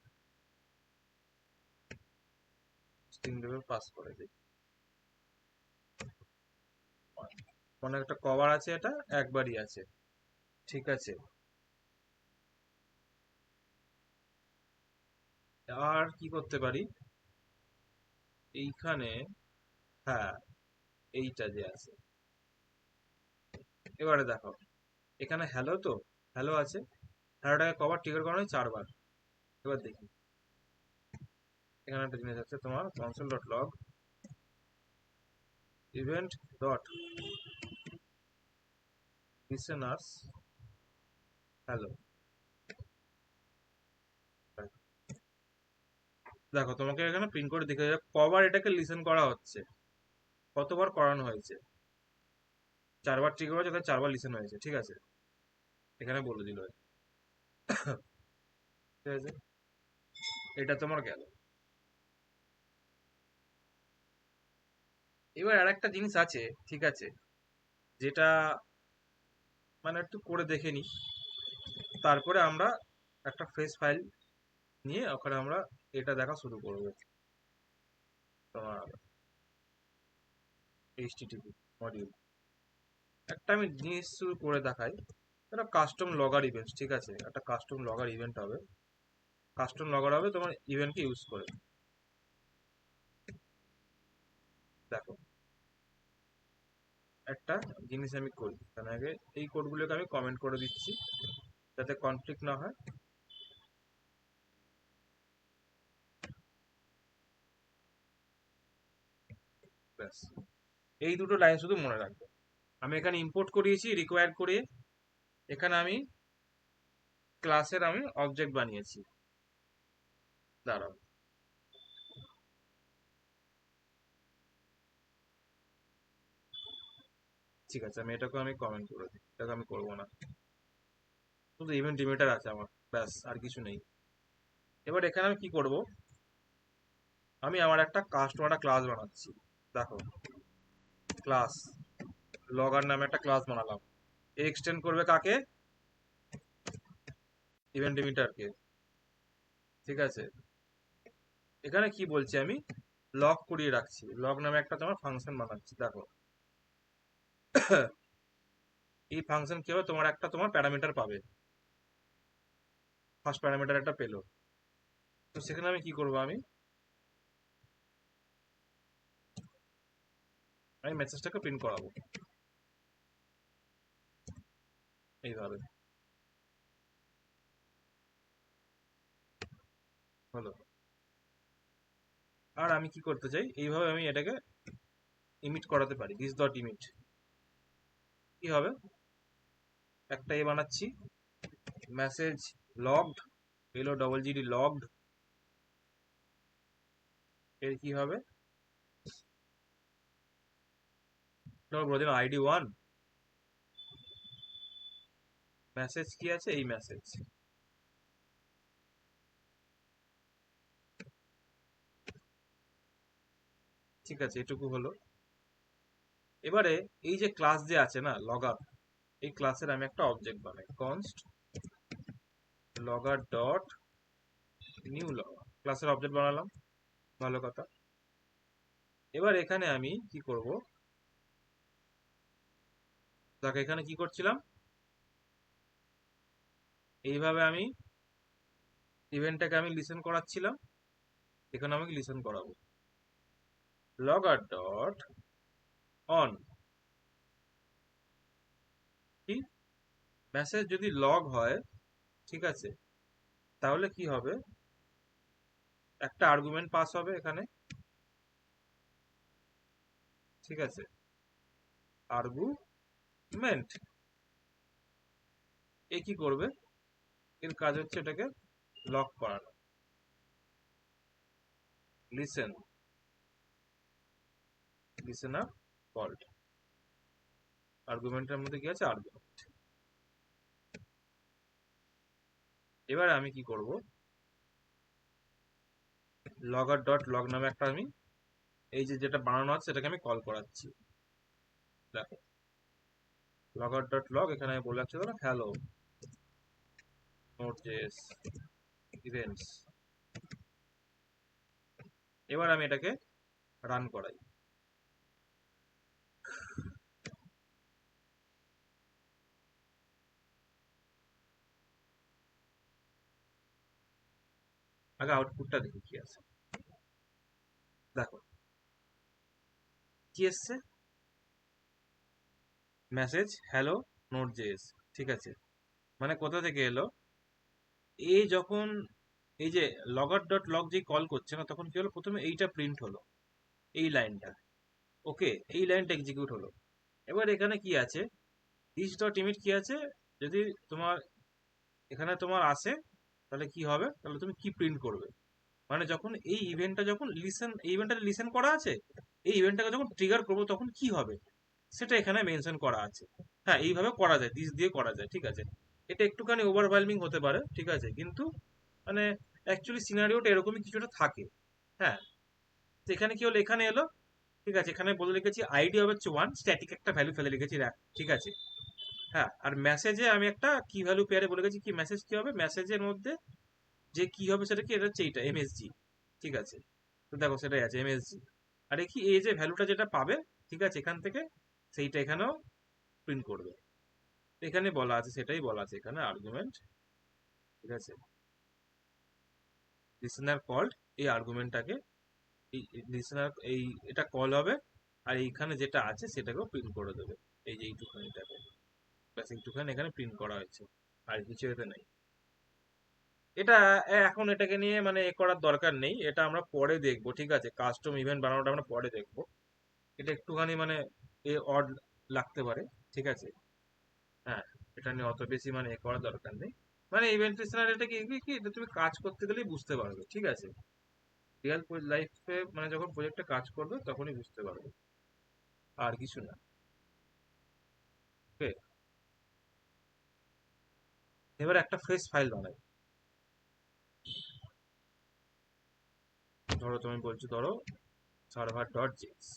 string level pass করে দিই। কোনো একটা কভার আছে, এটা একবারই আছে। ঠিক আছে, আর কি করতে পারি এইখানে, হ্যাঁ, এইটা যে আছে, এবারে দেখো, এখানে হ্যালো তো, হ্যালো আছে, হ্যালোটাকে কভার ট্রিগার করানো হয় চারবার। এবার দেখি, এখানে একটা জিনিস আছে তোমার, console dot log event dot listeners hello। দেখো, তোমাকে এখানে প্রিন্ট করে দেখে যাবে কবার এটাকে লিসেন করা হচ্ছে, কতবার করানো হয়েছে, চারবার ট্রিগার হয়েছে, তাহলে চারবার লিসেন হয়েছে। ঠিক আছে, এখানে বলে দিল। ঠিক আছে, এটা তোমার গেল। এবার আর একটা জিনিস আছে, ঠিক আছে, যেটা মানে একটু করে দেখে নি, তারপরে আমরা একটা ফ্রেশ ফাইল নিয়ে ওখানে আমরা এটা দেখা শুরু করবো, তোমার এইচটিটিপি মডিউল। একটা আমি জিনিস শুরু করে দেখাই। একটা কাস্টম লগআর ইভেন্ট, ঠিক আছে, একটা কাস্টম লগআর ইভেন্ট হবে। কাস্টম লগআর হবে তোমার ইভেন্টকে ইউজ করে। দেখো একটা জিনিস আমি করি তার আগে এই কোডগুলোকে আমি কমেন্ট করে দিচ্ছি যাতে কনফ্লিক্ট না হয়। ব্যাস, এই দুটো লাইন শুধু মনে রাখবে। আমি এখানে ইম্পোর্ট করিয়েছি রিকোয়ার করে, এখানে আমি ক্লাসের আমি অবজেক্ট বানিয়েছি। দাঁড়াও, ঠিক আছে, আমি এটাকে আমি কমেন্ট করে দিই, এটাকে আমি করবো না, শুধু ইভেন্ট লিমিটার আছে আমার, ব্যাস আর কিছু নেই। এবার এখানে আমি কি করব, আমি আমার একটা কাস্টমার ক্লাস বানাচ্ছি। দেখো, ক্লাস লগআর নামে একটা ক্লাস বানালাম। এক্সটেন্ড করবে কাকে? ইভেন্ট লিমিটারকে, ঠিক আছে। এখানে কি বলছি আমি, লগ করিয়ে রাখছি, লগ নামে একটা তোমার ফাংশন বানাচ্ছি। দেখো এই ফাংশন কি হবে, তোমার একটা তোমার প্যারামিটার পাবে, ফার্স্ট প্যারামিটার একটা পেলো। তো সেখানে আমি কি করব, আমি আমি মেসেজটাকে প্রিন্ট করাবো এইভাবে। হলো। আর আমি কি করতে চাই, এইভাবে আমি এটাকে ইমিট করাতে পারি, দিস ডট ইমিট। কি হবে, একটা এ বানাচ্ছি, মেসেজ লগড, এলো ডবল জিডি লগড। এর কি হবে, বলে দিলাম আইডি 1, মেসেজ কি আছে, এই মেসেজ। ঠিক আছে, এটুকু হলো। এবারে এই যে ক্লাস যে আছে না লগআর, এই ক্লাসের আমি একটা অবজেক্ট বানাই, কনস্ট লগআর ডট নিউ লগআর, ক্লাসের অবজেক্ট বানালাম, ভালো কথা। এবার এখানে আমি কি করব, দেখো এখানে কি করছিলাম, এইভাবে আমি ইভেন্টটাকে আমি লিসেন করাচ্ছিলাম, এখানে আমাকে লিসেন করাবো, লগআর ডট অন। কি, মেসেজ যদি লগ হয়, ঠিক আছে, তাহলে কি হবে, একটা আর্গুমেন্ট পাস হবে এখানে, ঠিক আছে, আর্গুমেন্ট। এ কি করবে, এর কাজ হচ্ছে এটাকে লক করানো, লিসেন, লিসেনার কল্ড, আর্গুমেন্টের মধ্যে কি আছে, আর্গুমেন্ট। এবার আমি কি করব, লগআর ডট লগ নামে একটা আমি এই যে যেটা বানানো আছে সেটাকে আমি কল করাচ্ছি। দেখো লগআর ডট লগ, এখানে আমি বলে রাখছি ধরো হ্যালো নোড.js ইভেন্টস। এবার আমি এটাকে রান করাই। আগে আউটপুটটা দেখি কি আছে। দেখো কি এসছে, মেসেজ হ্যালো নোড.js, ঠিক আছে। মানে কোথা থেকে এলো, এ যখন এই যে লগআর ডট লগ যে কল করছে না, তখন কি হলো, প্রথমে এইটা প্রিন্ট হলো, এই লাইনটা, ওকে, এই লাইনটা এক্সিকিউট হলো। এবার এখানে কি আছে, দিস ডট ইমিট কি আছে, যদি তোমার এখানে তোমার আসে তাহলে কি হবে, তাহলে তুমি কি প্রিন্ট করবে, মানে যখন এই ইভেন্টটা যখন লিসেন, এই ইভেন্টটা লিসেন করা আছে, এই ইভেন্টটাকে যখন ট্রিগার করবো তখন কি হবে সেটা এখানে মেনশন করা আছে। হ্যাঁ, এইভাবে করা যায়, দিস দিয়ে করা যায়, ঠিক আছে। এটা একটুখানি ওভারওয়েলমিং হতে পারে, ঠিক আছে, কিন্তু মানে অ্যাকচুয়ালি সিনারিওটা এরকমই কিছুটা থাকে। হ্যাঁ, তো এখানে কি হলো, এখানে এলো, ঠিক আছে, এখানে বলে লিখেছি আইডি হবে 1, স্ট্যাটিক একটা ভ্যালু ফেলে লিখেছি রাখ, ঠিক আছে। হ্যাঁ, আর মেসেজে আমি একটা কি ভ্যালু পেয়ারে বলে গেছি, কি মেসেজ কি হবে, মেসেজের মধ্যে যে কি হবে সেটা কি, এটা হচ্ছে এইটা এমএসজি, ঠিক আছে। তো দেখো সেটাই আছে এমএসজি। আর কি এই যে ভ্যালুটা যেটা পাবে, ঠিক আছে, এখান থেকে সেইটা এখানেও প্রিন্ট করবে। এখানে বলা আছে, সেটাই বলা আছে এখানে আর্গুমেন্ট, ঠিক আছে। লিসেনার কল্ড, এই আর্গুমেন্টটাকে, এই লিসেনার, এই এটা কল হবে, আর এইখানে যেটা আছে সেটাকেও প্রিন্ট করে দেবে, এই যে এইটুখানিটাকে, ব্যাস এইটুখানি এখানে প্রিন্ট করা হয়েছে, আর কিছু এতে নেই। এটা এখন এটাকে নিয়ে মানে এ করার দরকার নেই, এটা আমরা পরে দেখবো, ঠিক আছে। কাস্টম ইভেন্ট বানানোটা আমরা পরে দেখবো। এটা একটুখানি মানে অড লাগতে পারে, ঠিক আছে। হ্যাঁ, এটা নিয়ে অত বেশি মানে এ করার দরকার নেই। মানে ইভেন্ট লিসেনার এটা কি কি কি, এটা তুমি কাজ করতে গেলেই বুঝতে পারবে, ঠিক আছে। রিয়েল লাইফে মানে যখন প্রজেক্টে কাজ করবে তখনই বুঝতে পারবে, আর কিছু না। ওকে, এবার একটা ফ্রেশ ফাইল বানাই। ধরো তুমি বলছো, ধরো সার্ভার ডট জেএক্স,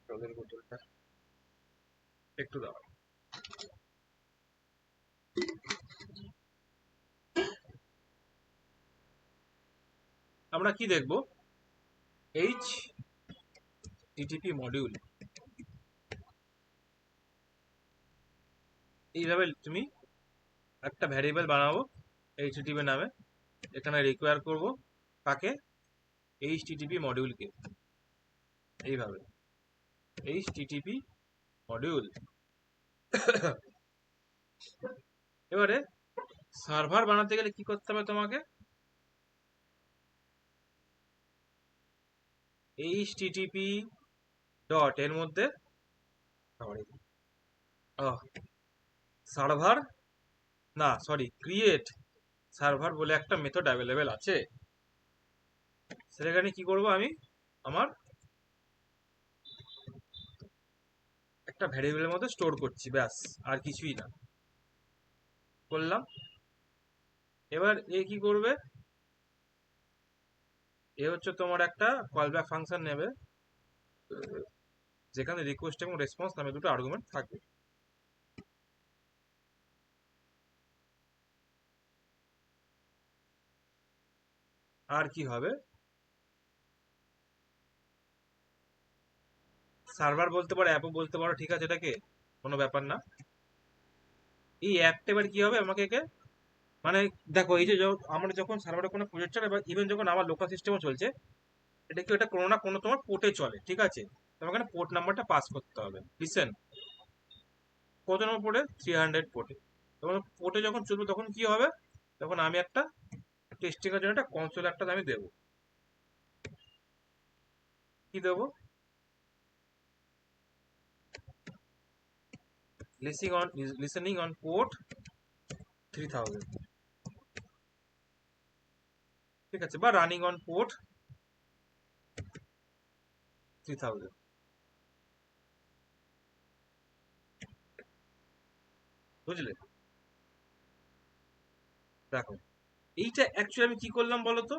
জলের বোতলটা একটু দাও। আমরা কি দেখবো, এইচ টিটিপি মডিউল, এইভাবে তুমি একটা ভ্যারিয়েবল বানাবো এইচটিটিপি নামে, এখানে রিকোয়ার করব কাকে, এইচটিটিপি মডিউলকে, এইভাবে এইচটিটিপি মডিউল। এবারে সার্ভার বানাতে গেলে কি করতে হবে তোমাকে, এইচটিটিপি ডট এর মধ্যে সার্ভার, না সরি, ক্রিয়েট সার্ভার বলে একটা মেথড অ্যাভেলেবেল আছে, সেখানে কি করব আমি, আমার একটা ভ্যারিয়েবলের মধ্যে স্টোর করছি, ব্যাস, আর কিছুই না। করলাম। এবার এ কি করবে, এ হচ্ছে তোমার একটা কলব্যাক ফাংশন নেবে, যেখানে রিকোয়েস্ট এবং রেসপন্স নামে দুটো আর্গুমেন্ট থাকবে। আর কি হবে, সার্ভার বলতে পারো, অ্যাপও বলতে পারো, ঠিক আছে, এটাকে কোনো ব্যাপার না। এই অ্যাপটা এবার কি হবে, আমাকে একে মানে দেখো, এই যে আমরা যখন সার্ভারে কোনো প্রজেক্ট চলে বা ইভেন যখন আমার লোকাল সিস্টেমও চলছে, এটা কি, এটা কোনো না কোনো তোমার পোর্টে চলে, ঠিক আছে। তোমাকে না পোর্ট নাম্বারটা পাস করতে হবে। লিসেন, কত নম্বর পোর্টে, 300 পোর্টে। তখন পোর্টে যখন চলবে তখন কি হবে, তখন আমি একটা টেস্টিং এর জন্য একটা কনসোল একটা আমি দেবো। কি দেবো, লিসেনিং অন পোর্ট 3000, ঠিক আছে, বা রানিং অন পোর্ট 3000, বুঝলে। দেখো, এইটা অ্যাকচুয়ালি আমি কি করলাম বলো তো,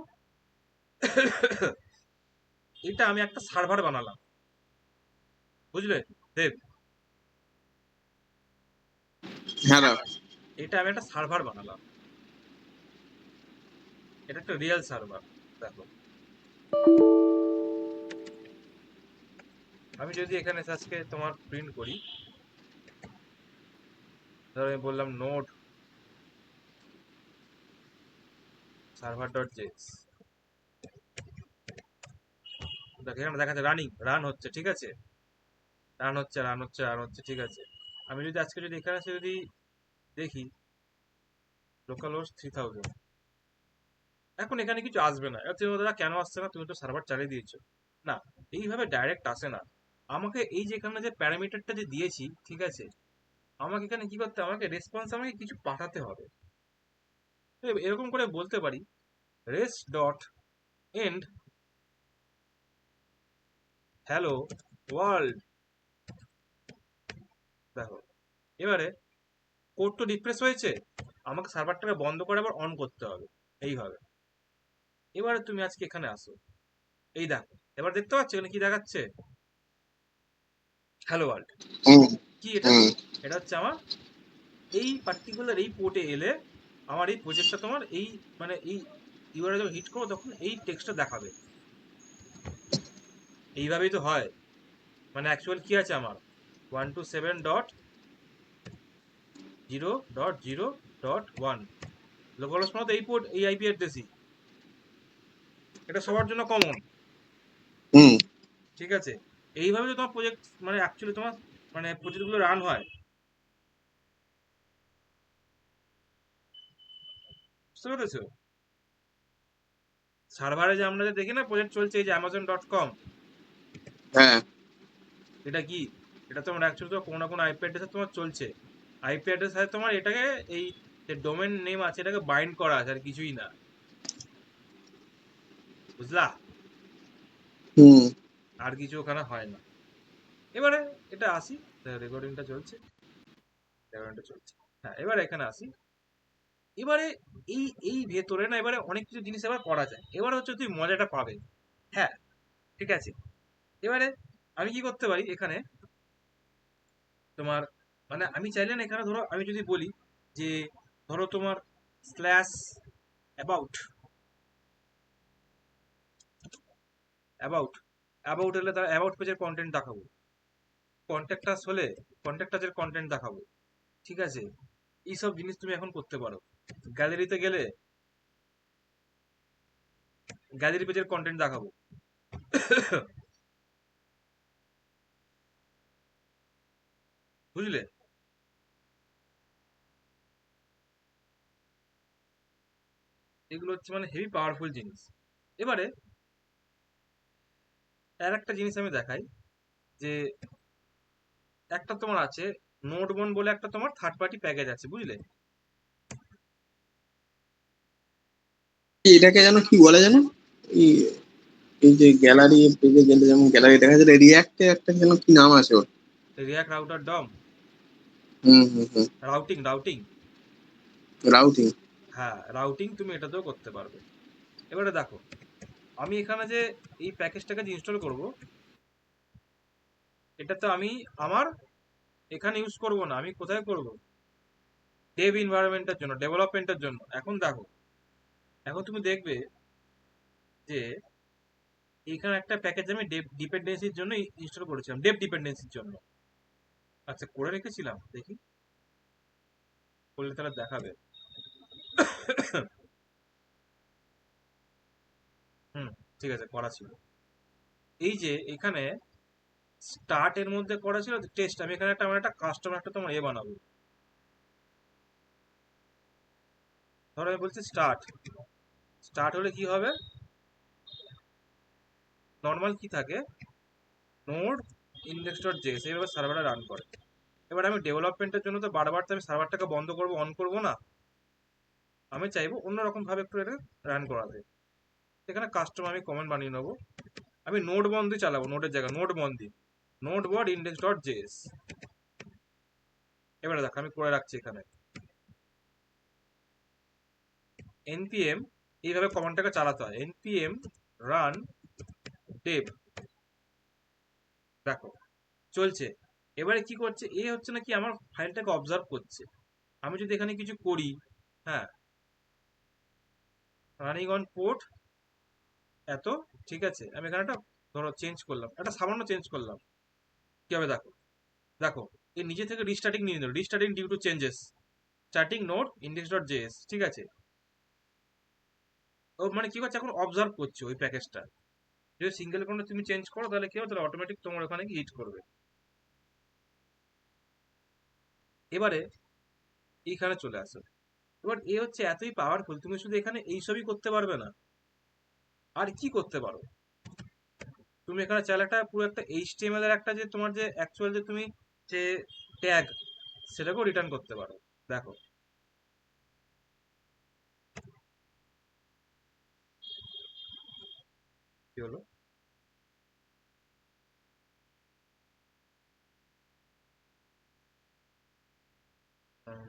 এটা আমি একটা সার্ভার বানালাম, বুঝলে দেব, হ্যাঁ দাদা। এটা আমি একটা সার্ভার বানালাম, এটা একটা রিয়েল সার্ভার। দেখো, আমি যদি এখানে আজকে তোমার প্রিন্ট করি, ধরো আমি বললাম নোড সার্ভার ডট জেএক্স, দেখো এখানে দেখাচ্ছে রানিং, রান হচ্ছে, ঠিক আছে, রান হচ্ছে, রান হচ্ছে, রান হচ্ছে, ঠিক আছে। আমি যদি আজকে যদি এখানে এসে যদি দেখি লোকাল হোস্ট 3000, এখন এখানে কিছু আসবে না। এবার তুমি বলতে, কেন আসছে না, তুমি তো সার্ভার চালিয়ে দিয়েছো। না, এইভাবে ডাইরেক্ট আসে না, আমাকে এই যে এখানে যে প্যারামিটারটা যে দিয়েছি, ঠিক আছে, আমাকে এখানে কি করতে হবে, আমাকে রেসপন্স আমাকে কিছু পাঠাতে হবে। তো এরকম করে বলতে পারি, res dot end hello world. দেখো, এবারে কোড তো রিফ্রেশ হয়েছে, আমাকে সার্ভারটাকে বন্ধ করে আবার অন করতে হবে, এইভাবে। এবারে তুমি আজকে এখানে আসো, এই দেখো, এবার দেখতে পাচ্ছ এখানে কি দেখাচ্ছে, হ্যালো ওয়ার্ল্ড। হুম কি এটা, হুম এটা হচ্ছে আমার এই পার্টিকুলার এই পোর্টে এলে আমার এই প্রজেক্টটা তোমার এই মানে এই ইউআরএল যখন হিট করো তখন এই টেক্সটটা দেখাবে। এইভাবেই তো হয়। মানে অ্যাকচুয়াল কি আছে আমার 127.0.0.1 লোকাল হোস্ট মানে তো এই পোর্ট এই আইপি অ্যাড্রেসই, এটা সবার জন্য কমন। হুম। ঠিক আছে, এইভাবে তো তোমার প্রজেক্ট মানে অ্যাকচুয়ালি তোমার মানে প্রজেক্টগুলো রান হয়। বুঝতে পেরেছো? সার্ভারে যে আমরা যে দেখি না প্রজেক্ট চলছে এই যে amazon.com, হ্যাঁ। এটা কি, এটা তোমার অ্যাকচুয়ালি তো কোনো না কোনো আইপি অ্যাড্রেসে তোমার চলছে। আইপি অ্যাড্রেস আছে তোমার, এটাকে এই যে ডোমেন নেম আছে এটাকে বাইন্ড করা আছে, আর কিছুই না। বুঝলা? হুম। আর কিছু ওখানে হয় না। এবারে এটা আসি, রেকর্ডিংটা চলছে, রেকর্ডিংটা চলছে। হ্যাঁ, এবারে এখানে আসি। এবারে এই এই ভেতরে না এবারে অনেক কিছু জিনিস এবার করা যায়। এবারে হচ্ছে তুই মজাটা পাবে। হ্যাঁ, ঠিক আছে। এবারে আমি কি করতে পারি এখানে তোমার, মানে আমি চাইলে না এখানে ধরো আমি যদি বলি যে ধরো তোমার স্ল্যাশ অ্যাবাউট, অ্যাবাউট অ্যাবাউট হলে তার অ্যাবাউট পেজের কন্টেন্ট দেখাবো, কন্ট্যাক্ট আস হলে কন্ট্যাক্ট আজের কন্টেন্ট দেখাবো। ঠিক আছে, এইসব জিনিস তুমি এখন করতে পারো। গ্যালারিতে গেলে গ্যালারি পেজের কন্টেন্ট দেখাবো। বুঝলে? এগুলো হচ্ছে মানে হেভি পাওয়ারফুল জিনিস। এবারে আর একটা জিনিস আমি দেখাই, যে একটা তোমার আছে নোটবন বলে একটা তোমার থার্ড পার্টি প্যাকেজ আছে, বুঝলে? এটাকে যেন কি বলে জানো, এই এই যে গ্যালারি পেজে গেলে যেমন গ্যালারি দেখা যায়, রিয়াক্টে একটা যেন কি নাম আছে ওর। React router DOM, hmm hmm hmm. Routing routing routing. হ্যাঁ, রাউটিং তুমি এটাতেও করতে পারবে। এবারে দেখো, আমি এখানে যে এই প্যাকেজটাকে যে ইনস্টল করব, এটা তো আমি আমার এখানে ইউজ করব না, আমি কোথায় করব? ডেভ এনভায়রনমেন্টের জন্য, ডেভেলপমেন্টের জন্য। এখন দেখো, এখন তুমি দেখবে যে এখানে একটা প্যাকেজ আমি ডেভ ডিপেন্ডেন্সির জন্য ইনস্টল করেছিলাম, ডেভ ডিপেন্ডেন্সির জন্য। আচ্ছা, করে রেখেছিলাম, দেখি করলে তাহলে দেখাবে। হুম, ঠিক আছে, করা ছিল। এই যে এখানে স্টার্ট এর মধ্যে করা ছিল টেস্ট, আমি এখানে একটা আমার একটা কাস্টমার একটা তোমার বানাবো। ধরো আমি বলছি স্টার্ট, স্টার্ট হলে কি হবে, নর্মাল কি থাকে, নোড ইন্ডেক্স ডট জেএস এইভাবে সার্ভারটা রান করে। এবার আমি ডেভেলপমেন্টের জন্য তো বারবার তো আমি সার্ভারটাকে বন্ধ করবো অন করবো না, আমি চাইবো অন্যরকম ভাবে একটু এটা রান করাতে। এখানে কাস্টমার আমি কমেন্ট বানিয়ে নেবো, আমি নোড বন্দি চালাবো, নোডের জায়গায় নোড বন্দি, নোড বড ইন্ডেক্স ডট জেএস। এবারে দেখো আমি করে রাখছি এখানে npm, এইভাবে কমান্ডটাকে চালাতে হয়, npm রান dev। দেখো চলছে। এবারে কি করছে, এ হচ্ছে নাকি আমার ফাইলটাকে অবজার্ভ করছে। আমি যদি এখানে কিছু করি, হ্যাঁ, রানিং অন পোর্ট এত, ঠিক আছে, আমি এখানে একটা ধরো চেঞ্জ করলাম, একটা সামান্য চেঞ্জ করলাম, কি হবে দেখো, দেখো এ নিজে থেকে রিস্টার্টিং নিয়ে নিল, restarting due to changes, starting node index dot JS. ঠিক আছে, ও মানে কি করছে এখন অবজার্ভ করছে ওই প্যাকেজটা। যদি সিঙ্গেল কোনো তুমি চেঞ্জ করো তাহলে কি হবে, তাহলে অটোমেটিক তোমার ওখানে কি হিট করবে। এবারে এইখানে চলে আসো। এবার এ হচ্ছে এতই পাওয়ারফুল, তুমি শুধু এখানে এইসবই করতে পারবে না, আর কি করতে পারো, তুমি এখানে চাইলে একটা পুরো একটা এইচটিএমএল এর একটা যে তোমার যে অ্যাকচুয়াল যে তুমি যে ট্যাগ, সেটাকেও রিটার্ন করতে পারো। দেখো কি হলো, হুম,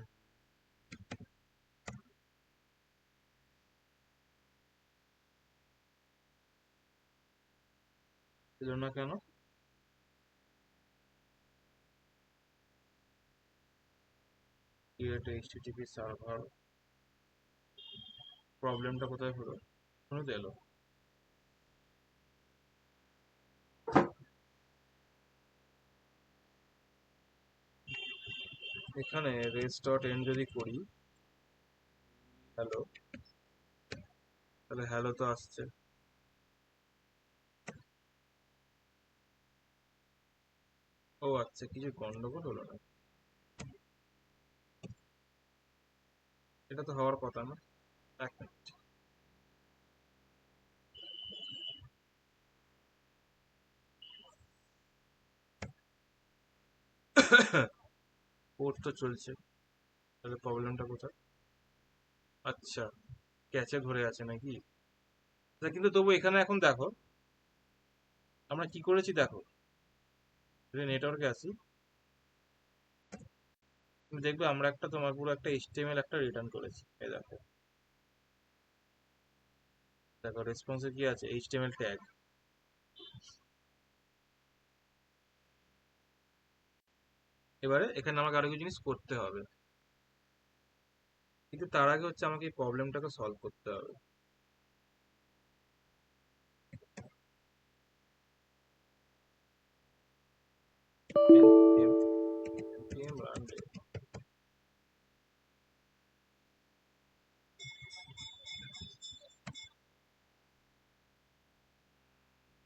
এলো না কেন? ক্রিয়েট এইচটিটিপি সার্ভার, প্রবলেমটা কোথায় হলো শুনতে এলো? এখানে রেস ডট এন্ড যদি করি হ্যালো, তাহলে হ্যালো তো আসছে। ও আচ্ছা, কিছু গন্ডগোল হলো না, এটা তো হওয়ার কথা না। এক মিনিট, কোড তো চলছে, তাহলে প্রবলেমটা কোথায়? আচ্ছা, ক্যাচে ধরে আছে নাকি? আচ্ছা, কিন্তু তবু এখানে এখন দেখো আমরা কি করেছি, দেখো যদি নেটওয়ার্কে আসি তুমি দেখবে আমরা একটা তোমার পুরো একটা এইচটিএমএল একটা রিটার্ন করেছি। এই দেখো, দেখো রেসপন্সে কি আছে, এইচটিএমএল ট্যাগ। এবারে এখানে আমাকে আরো কিছু জিনিস করতে হবে, কিন্তু তার আগে হচ্ছে আমাকে এই প্রবলেমটাকে সলভ করতে হবে। npm run dev।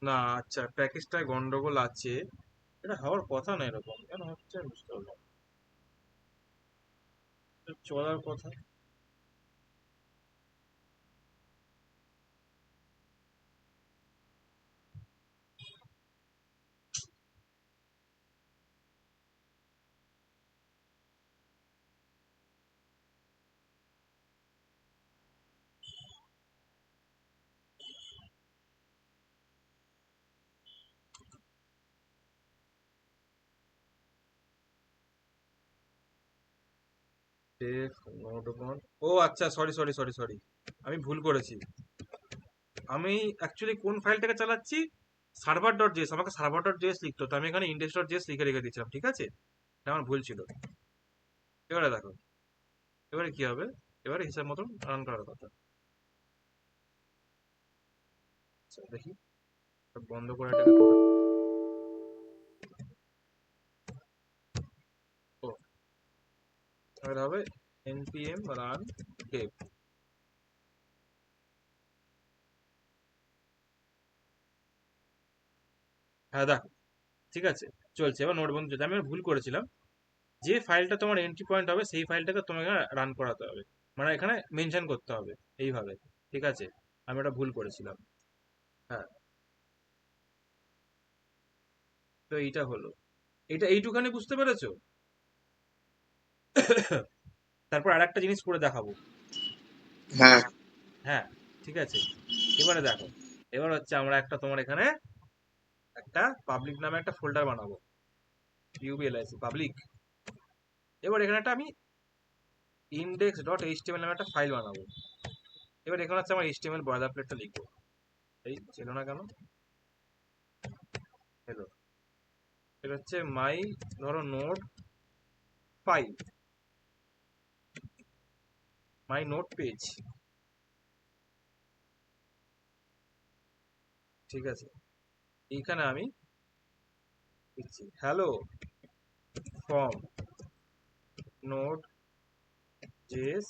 না, আচ্ছা প্যাকেজটায় গন্ডগোল আছে, এটা হওয়ার কথা না, এরকম কেন হচ্ছে আমি বুঝতে পারলাম না। এটা চলার কথা। def node1, ও আচ্ছা, সরি সরি সরি সরি, আমি ভুল করেছি। আমি অ্যাকচুয়ালি কোন ফাইলটাকে চালাচ্ছি, সার্ভার ডট জেএস, আমাকে সার্ভার ডট জেএস লিখতে হতো, আমি এখানে ইন্ডেক্স ডট জেএস লিখে রেখে দিয়েছিলাম, ঠিক আছে, এটা আমার ভুল ছিল। এবারে দেখো, এবারে কি হবে, এবারে হিসাব মতন রান করার কথা। আচ্ছা দেখি, এটা বন্ধ করে এটাকে ও, এবারে হবে npm run dev। হ্যাঁ দেখো, ঠিক আছে, চলছে। এবার নোট বন্ধ চলছে, আমি ভুল করেছিলাম, যে ফাইলটা তোমার এন্ট্রি পয়েন্ট হবে সেই ফাইলটাকে তোমাকে রান করাতে হবে, মানে এখানে মেনশন করতে হবে এইভাবে, ঠিক আছে, আমি ওটা ভুল করেছিলাম। হ্যাঁ, তো এইটা হলো, এটা এইটুখানি বুঝতে পেরেছো? তারপর আর একটা জিনিস করে দেখাবো। হ্যাঁ। হ্যাঁ, ঠিক আছে, এবারে দেখো, এবার হচ্ছে আমরা একটা তোমার এখানে একটা পাবলিক নামে একটা ফোল্ডার বানাবো, পিউবিএলআইসি পাবলিক। এবার এখানে একটা আমি ইন্ডেক্স ডট এইচটিএমএল নামে একটা ফাইল বানাবো। এবার এখানে হচ্ছে আমার এইচটিএমএল বয়লার প্লেটটা লিখবো। এই ছিল না কেন, হলো, এটা হচ্ছে মাই, ধরো নোড 5, মাই নোট পেজ, ঠিক আছে, এইখানে আমি লিখছি hello from node JS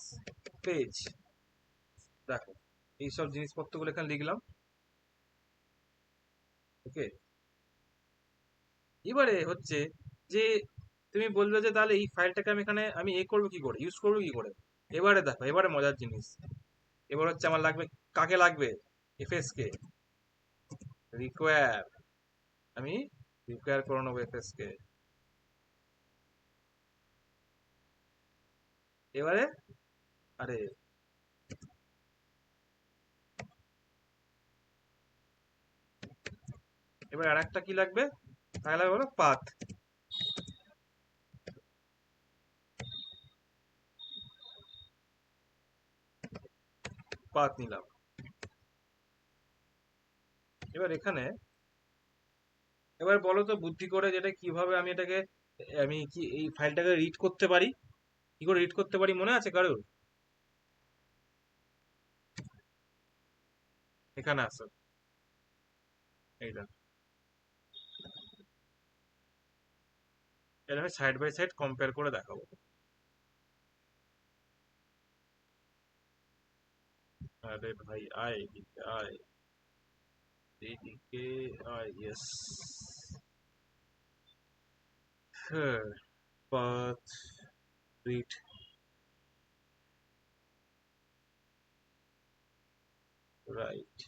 page. দেখো, এইসব জিনিসপত্রগুলো এখানে লিখলাম, ওকে। এবারে হচ্ছে যে তুমি বলবে যে তাহলে এই ফাইলটাকে আমি এখানে আমি করবো কি করে, ইউজ করবো কি করে? এবারে দেখো, এবারে মজার জিনিস, এবার হচ্ছে আমার লাগবে, কাকে লাগবে, এফএস কে রিকোয়ার, আমি রিকোয়ার করে নেবো এফএস কে। এবারে, আরে এবার আর একটা কি লাগবে, তাহলে বলো পাথ, পাথ নিলাম। এবার এখানে, এবার বলো তো বুদ্ধি করে যেটা কিভাবে আমি এটাকে, আমি কি এই ফাইলটাকে রিড করতে পারি, কি করে রিড করতে পারি মনে আছে কারোর? এখানে আসো, এইটা, এটা আমি সাইড বাই সাইড কম্পেয়ার করে দেখাবো। আরে ভাই আয় এদিকে আয়, এইদিকে আয়, ইয়েস। হ্যাঁ, পাথ, রিড, রাইট।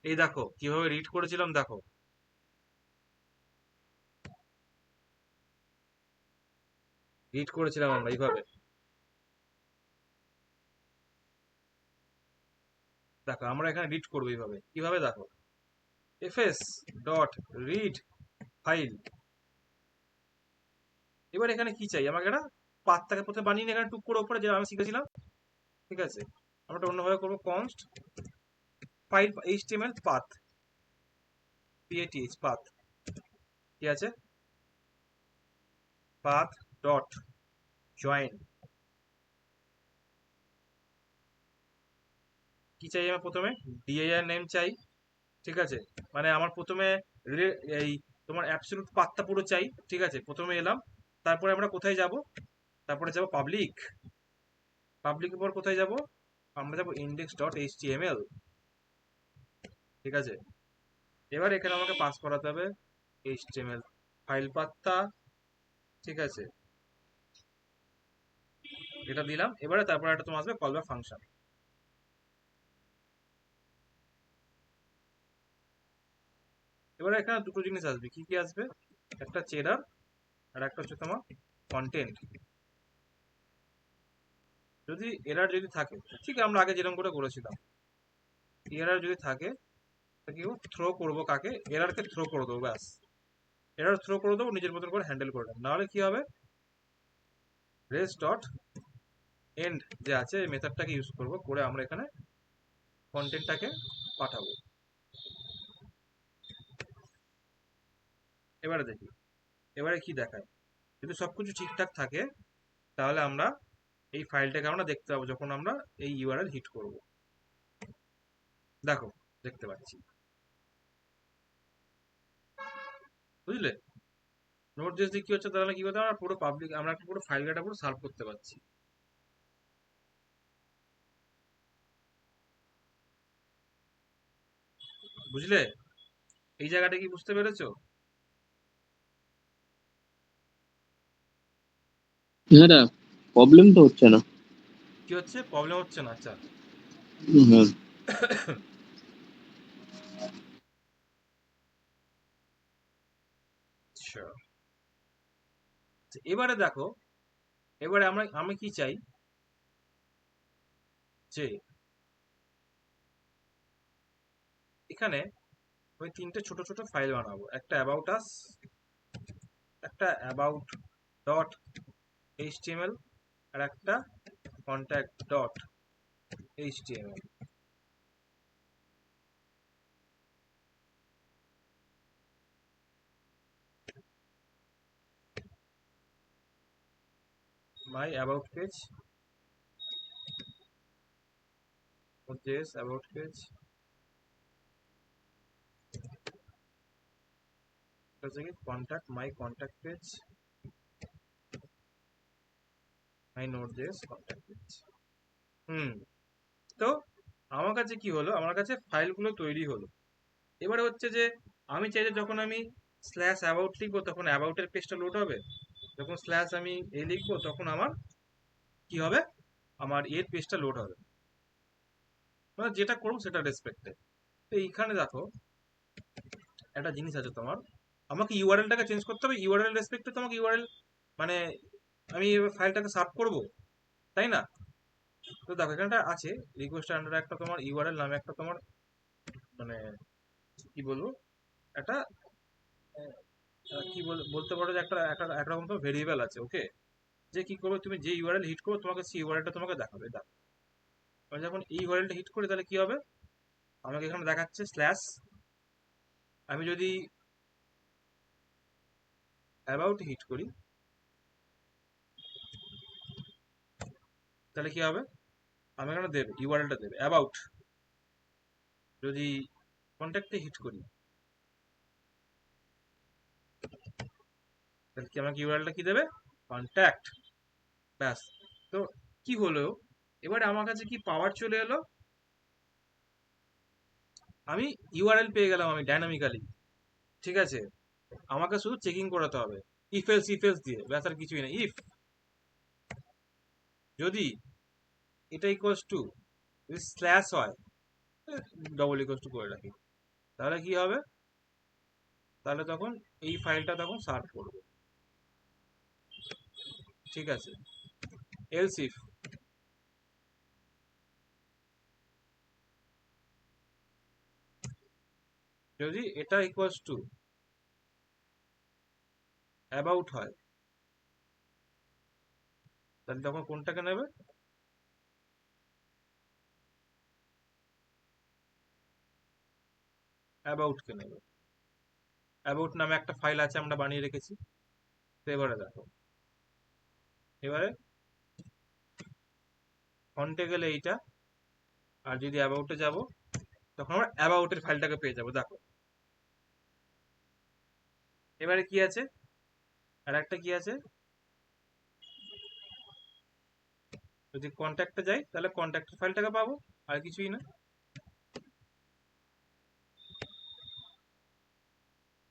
এই দেখো কিভাবে রিড করেছিলাম, দেখো রিড করেছিলাম আমরা এইভাবে। দেখো আমরা এখানে রিড করবো এইভাবে, কিভাবে দেখো, এফএস ডট রিড ফাইল। এবার এখানে কি চাই আমাকে, একটা পাথটাকে প্রথমে বানিয়ে নিয়ে এখানে টুক করে উপরে, যেটা আমি শিখেছিলাম, ঠিক আছে। আমরা একটা অন্যভাবে করবো, const file HTML path, path path, কি আছে, পাথ ডট জয়েন। কি চাই আমার প্রথমে, ডিআইআর নেম চাই, ঠিক আছে। মানে আমার প্রথমে এই তোমার অ্যাবসলিউট পাথটা পুরো চাই, ঠিক আছে। প্রথমে এলাম, তারপরে আমরা কোথায় যাব, তারপরে যাব পাবলিক, পাবলিকের পর কোথায় যাব, আমরা যাব ইন্ডেক্স ডট এইচটিএমএল, ঠিক আছে। এবার এখানে আমাকে পাস করাতে হবে এইচটিএমএল ফাইল পাথটা, ঠিক আছে, এটা দিলাম। এবারে তারপরে একটা তোমার আসবে কল ব্যাক ফাংশন। এবারে এখানে দুটো জিনিস আসবে, কি কি আসবে, একটা চেডার আর একটা হচ্ছে তোমার কন্টেন্ট। যদি এরার যদি থাকে, ঠিক আমরা আগে যেরকম করে করেছিলাম, এরার যদি থাকে তাকে থ্রো করবো, কাকে, এরারকে থ্রো করে দেবো, ব্যাস। এরার থ্রো করে দেবো, নিজের মতন করে হ্যান্ডেল করে নেবো। নাহলে কি হবে, রেস ডট এন্ড যে আছে এই মেথডটাকে ইউজ করবো, করে আমরা এখানে কন্টেন্টটাকে পাঠাবো। এবারে দেখি, এবারে কি দেখায়, যদি সবকিছু ঠিকঠাক থাকে তাহলে আমরা এই ফাইলটাকে আমরা দেখতে পাবো যখন আমরা এই ইউআরএল হিট করব। দেখো, দেখতে পাচ্ছি, বুঝলে। নোট জেস দিয়ে কি হচ্ছে, তাহলে কি করতে আমরা পুরো পাবলিক, আমরা একটা পুরো ফাইল ডাটা পুরো সার্ভ করতে পারছি, বুঝলে। এই জায়গাটা কি বুঝতে পেরেছো? হ্যাঁ দা, প্রবলেম তো হচ্ছে না। কি হচ্ছে, প্রবলেম হচ্ছে না, আচ্ছা। হ্যাঁ। আচ্ছা, এবারে দেখো, এবারে আমি কি চাই, যে এখানে আমি তিনটে ছোট ছোট ফাইল বানাবো, একটা অ্যাবাউট আস, একটা অ্যাবাউট ডট এইচটিএমএল, আর একটা contact dot HTML. My about page, about page, হচ্ছে কি contact, my contact page, my note JS contact page. Hmm, তো আমার কাছে কি হলো, আমার কাছে ফাইলগুলো তৈরি হলো। এবারে হচ্ছে যে আমি চাই যে যখন আমি স্ল্যাশ অ্যাবাউট লিখবো তখন অ্যাবাউটের পেজটা লোড হবে, যখন স্ল্যাশ আমি এ লিখবো তখন আমার কি হবে, আমার এর পেজটা লোড হবে, মানে যেটা করবো সেটা রেসপেক্টে। তো এইখানে দেখো একটা জিনিস আছে তোমার, আমাকে ইউআরএলটাকে চেঞ্জ করতে হবে, ইউআরএল রেসপেক্টে তোমাকে ইউআরএল, মানে আমি এবার ফাইলটাকে সার্ভ করবো, তাই না। তো দেখো এখানটা আছে রিকোয়েস্ট আন্ডার একটা তোমার ইউআরএল নামে একটা তোমার, মানে কি বলবো, একটা কি বলতে পারো যে একটা একটা একরকম তো ভেরিয়েবল আছে, ওকে। যে কি করবে, তুমি যে ইউআরএল হিট করো তোমাকে সেই ইউআরএলটা তোমাকে দেখাবে। দেখো আমি যখন এই ইউআরএলটা হিট করি তাহলে কি হবে, আমাকে এখানে দেখাচ্ছে স্ল্যাশ, আমি যদি অ্যাবাউট হিট করি, তাহলে কি হবে? আমি এখানে দেবে ইউআরএলটা দেবে অ্যাবাউট। যদি কন্ট্যাক্টে হিট করি, তাহলে কি আমাকে ইউআরএলটা কি দেবে? কন্ট্যাক্ট। ব্যাস। তো কি হলো, এবারে আমার কাছে কি পাওয়ার চলে এলো, আমি ইউআরএল পেয়ে গেলাম আমি ডাইনামিক্যালি। ঠিক আছে, আমাকে শুধু চেকিং করাতে হবে ইফ এলস দিয়ে, ব্যাস আর কিছুই না। ইফ যদি এটা ইকুয়ালস টু, যদি স্ল্যাশ হয়, ডবল ইকুয়ালস টু করে রাখি, তাহলে কি হবে? তাহলে তখন এই ফাইলটা তখন সার্ভ করবে। ঠিক আছে, এলস ইফ যদি এটা ইকুয়ালস টু অ্যাবাউট হয়, তাহলে তখন কোনটাকে নেবে? অ্যাবাউটকে নেবে। অ্যাবাউট নামে একটা ফাইল আছে, আমরা বানিয়ে রেখেছি। তো এবারে দেখো, এবারে ফন্টে গেলে এইটা, আর যদি অ্যাবাউটে যাব, তখন আমরা অ্যাবাউটের ফাইলটাকে পেয়ে যাবো। দেখো এবারে কি আছে, আর একটা কি আছে, যদি কন্ট্যাক্টে যাই তাহলে কন্ট্যাক্টের ফাইলটাকে পাবো, আর কিছুই না।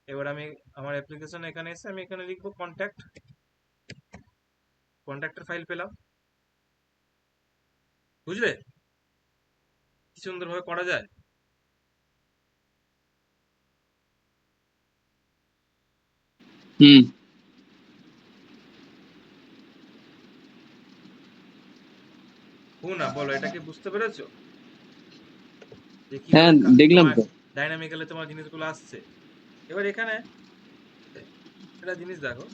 এবার আমি আমার অ্যাপ্লিকেশন এখানে এসে আমি এখানে লিখবো কন্ট্যাক্ট, কন্ট্যাক্টের ফাইল পেলাম। বুঝলে কি সুন্দরভাবে করা যায়? হুম। না বলো, এটা কি বুঝতে পেরেছো যে হ্যাঁ, কিভাবে দেখলাম তোমার তো। ডাইনামিক্যালি তোমার জিনিসগুলো আসছে? এবার এখানে একটা জিনিস দেখো,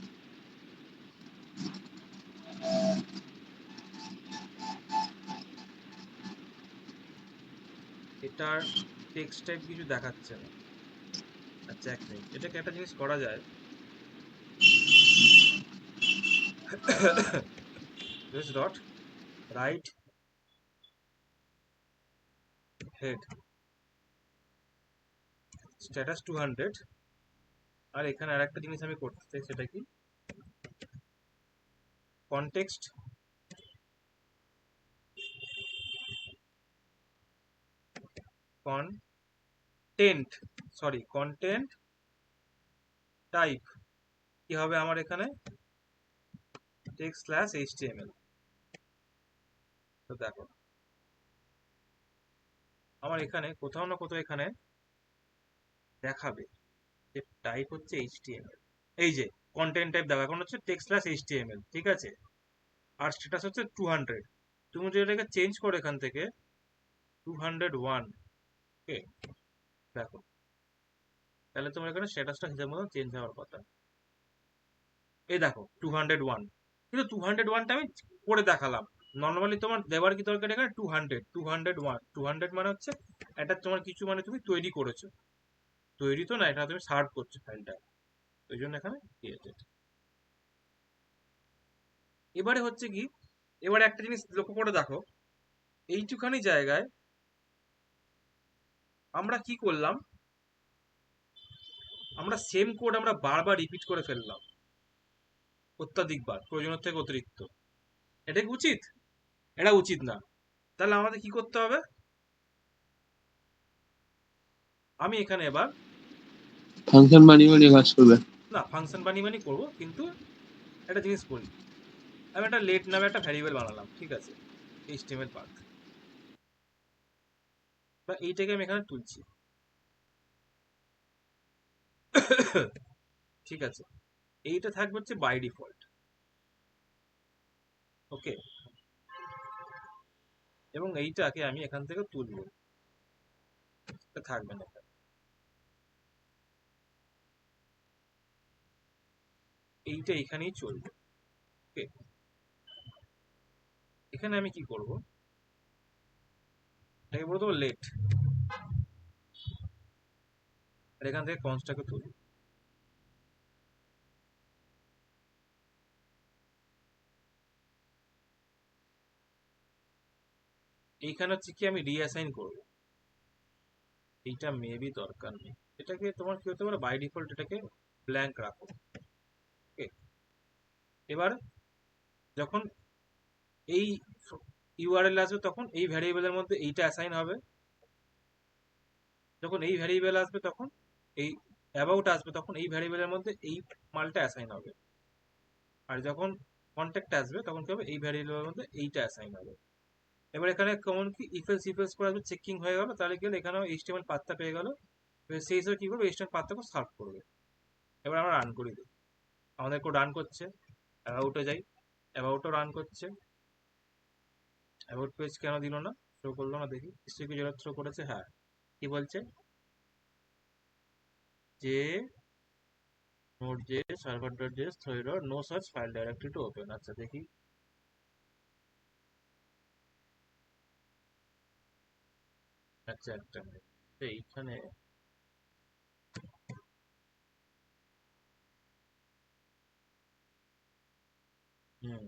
এটার টেক্সট টাইপ কিছু দেখাচ্ছে না। আচ্ছা এক মিনিট, এটাকে একটা জিনিস করা যায়, this dot right head status 200। আর এখানে আর একটা জিনিস আমি করতে চাই, সেটা কি, context content, sorry content type কি হবে আমার এখানে? Text slash HTML. তো দেখো আমার এখানে কোথাও না কোথাও এখানে দেখাবে যে টাইপ হচ্ছে এইচটিএমএল। এই যে কন্টেন্ট টাইপ দেখো, এখন হচ্ছে টেক্সট স্ল্যাশ এইচটিএমএল। ঠিক আছে, আর স্ট্যাটাস হচ্ছে 200। তুমি যদি এটাকে চেঞ্জ করো এখান থেকে 201, ওকে, দেখো তাহলে তোমার এখানে স্ট্যাটাসটা হিসাব মতো চেঞ্জ হওয়ার কথা। এই দেখো 201, কিন্তু 201টা আমি করে দেখালাম। নর্মালি তোমার দেওয়ার কি দরকার, এখানে 200, 201, 200 মানে হচ্ছে এটা তোমার কিছু মানে তুমি তৈরি করেছো, তৈরি তো না, এটা তুমি সার্ভ করছো ফাইলটা, ওই জন্য এখানে ক্রিয়েটেড। এবারে হচ্ছে কি, এবারে একটা জিনিস লক্ষ্য করে দেখো, এইটুখানি জায়গায় আমরা কি করলাম, আমরা সেম কোড আমরা বারবার রিপিট করে ফেললাম, অত্যাধিকবার, প্রয়োজনের থেকে অতিরিক্ত। এটা কি উচিত? এটা উচিত না। তাহলে আমাদের কি করতে হবে, আমি এখানে এবার, ফাংশন বানিয়ে বানিয়ে কাজ করবে। না ফাংশন বানিয়ে করবো, কিন্তু একটা জিনিস করি, আমি একটা লেট নামে একটা ভ্যারিয়েবল বানালাম। ঠিক আছে, এইচটিএমএল পাথ, বা এইটাকে আমি এখানে তুলছি। ঠিক আছে, এইটা থাকবে হচ্ছে বাই ডিফল্ট, ওকে, এবং এইটাকে আমি এখান থেকে তুলবো, এটা থাকবে না এখানে। এইটা এখানেই চলবে, ওকে। এখানে আমি কি করব, এটাকে বলবো লেট, আর এখান থেকে কনস্টটাকে তুলবো। এইখানে হচ্ছে কি আমি রিঅ্যাসাইন করব, এইটা মেবি দরকার নেই। এটাকে তোমার কি হতে পারে, বাই ডিফল্ট এটাকে ব্ল্যাঙ্ক রাখো। ওকে, এবার যখন এই ইউআরএল আসবে তখন এই ভ্যারিয়েবলের মধ্যে এইটা অ্যাসাইন হবে, যখন এই ভ্যারিয়েবল আসবে তখন এই অ্যাবাউট আসবে তখন এই ভ্যারিয়েবলের মধ্যে এই মালটা অ্যাসাইন হবে, আর যখন কন্ট্যাক্ট আসবে তখন কি হবে, এই ভ্যারিয়েবলের মধ্যে এইটা অ্যাসাইন হবে। এবার এখানে কেমন কি ইফেলস ইফেলস করে আসবে, চেকিং হয়ে গেল, তাহলে গেলে এখানেও এইচটিএমএল পাথটা পেয়ে গেল, এবার সেই হিসেবে কি করবে, এইচটিএমএল পাথটাকে সার্ভ করবে। এবার আমরা রান করি দিই, আমাদের কোড রান করছে, অ্যাবাউটে যাই, অ্যাবাউটও রান করছে, অ্যাবাউট পেজ কেন দিল না, শো করলো না, দেখি হিস্ট্রি যেটা থ্রো করেছে, হ্যাঁ কি বলছে যে node J server dot JS throw error no সার্চ ফাইল ডাইরেক্টরি টু ওপেন। আচ্ছা দেখি, আচ্ছা একটা মিনিট, এইখানে হুম,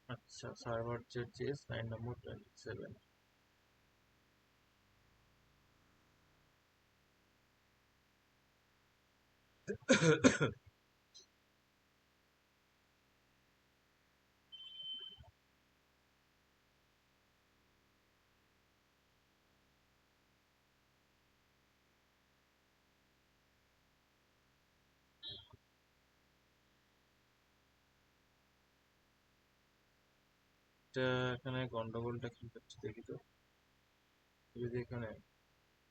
আচ্ছা সার্ভার ডট জেস 9 নম্বর 27, এটা এখানে গন্ডগোলটা কি হচ্ছে দেখি তো, যদি এখানে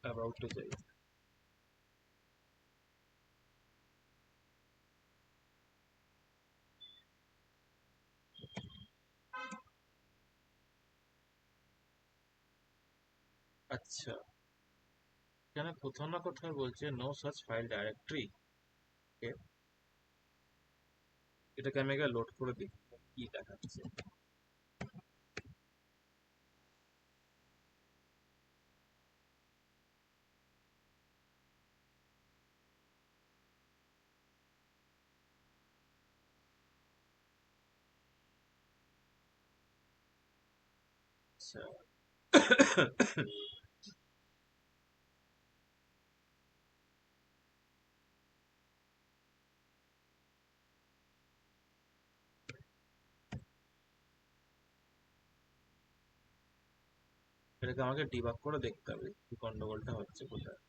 অ্যাবাউটে যাই, আচ্ছা এখানে কোথাও না কোথাও বলছে নো সার্চ ফাইল ডাইরেক্টরি, এটাকে আমি আগে লোড করে দিই কি দেখাচ্ছে। আচ্ছা এটাকে আমাকে ডিবাগ করে দেখতে হবে কি গন্ডগোলটা হচ্ছে কোথায়।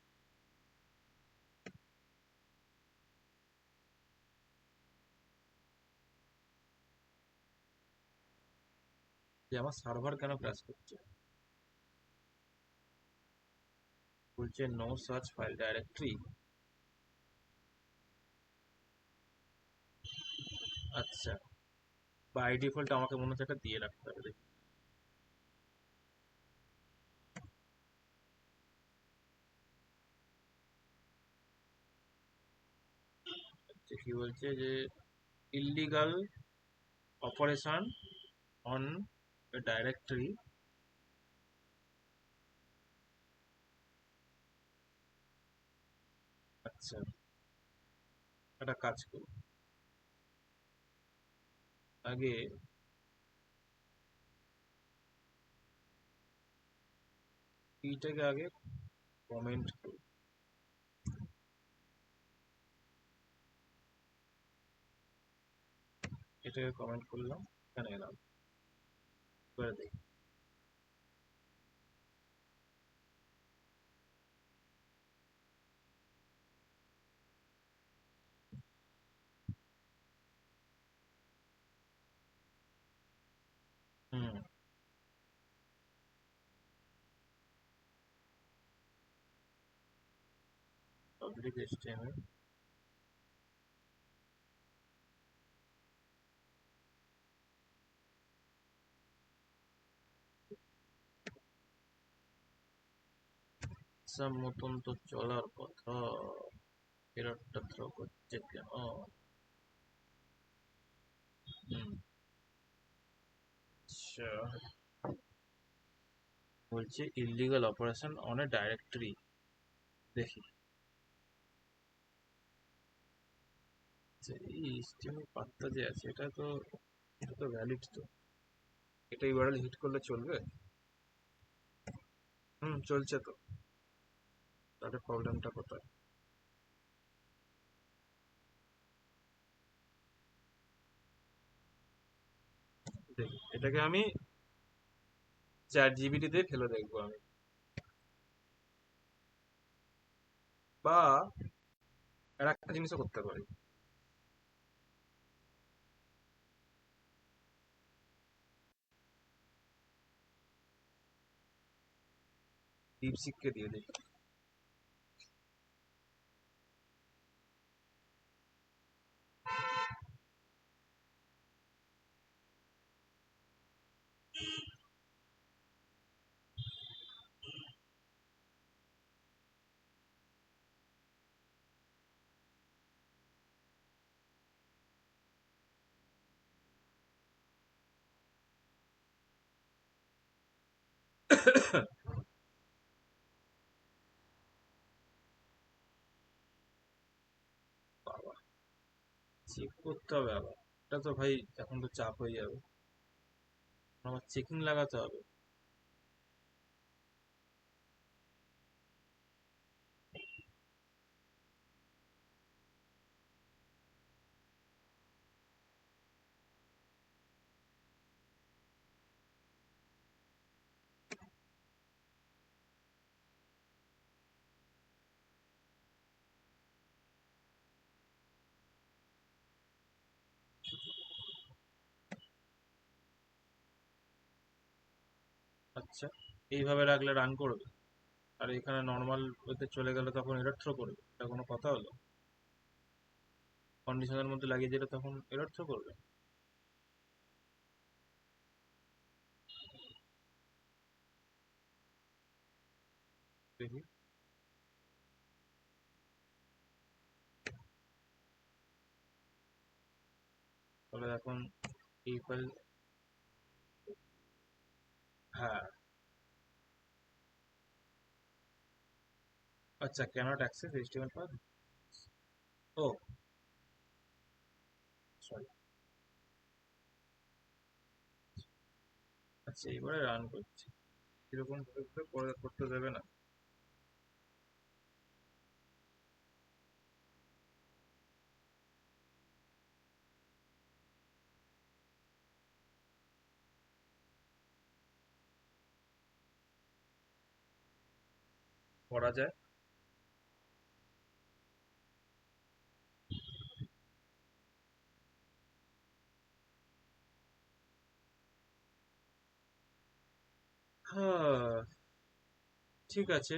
যে আমার সার্ভার কেন ক্র্যাশ করছে, বলছে নো সার্চ ফাইল ডাইরেক্টরি। আচ্ছা বাই ডিফল্ট আমাকে মনে হচ্ছে এটা দিয়ে রাখতে হবে, দেখি। আচ্ছা, কি বলছে যে ইললিগাল অপারেশন অন ডাইরেক্টরি, আচ্ছা একটা কাজ করুন, আগে এইটাকে আগে কমেন্ট করুন, এটাকে কমেন্ট করলাম, এখানে এলাম, করে দেখি। হুম, পাবলিক HTML, আসাম মতন তো চলার কথা, এররটা থ্রো করছে কেন? হুম, আচ্ছা, বলছে illegal operation on a directory. দেখি, আচ্ছা, এই স্ট্রিমিং পাত্তা যে আছে এটা তো ভ্যালিড তো। এটা ইউআরএল হিট করলে চলবে? হুম, চলছে তো। তাহলে প্রবলেমটা কোথায়? দেখি, এটাকে আমি চ্যাট জিপিটি দিয়ে ফেলে দেখবো আমি, বা আর একটা জিনিসও করতে পারি। ডিপসিককে দিয়ে দেখি। বাবা, চেক করতে হবে আবার। এটা তো ভাই এখন তো চাপ হয়ে যাবে, আমার চেকিং লাগাতে হবে। আচ্ছা, এইভাবে রাখলে রান করবে, আর এখানে নর্মাল ওতে চলে গেলে তখন এরর থ্রো করবে? এটা কোনো কথা হলো? কন্ডিশনের মধ্যে লাগিয়ে দিলে তখন এরর থ্রো করবে? দেখি, তাহলে এখন এই ফাইল, হ্যাঁ, আচ্ছা, ক্যানট অ্যাক্সেস এইচটিএমএল ফাইল। ও, সরি। আচ্ছা, এইবারে রান করছি, এরকম করে করতে দেবে না? করা যায়। হ্যাঁ, ঠিক আছে,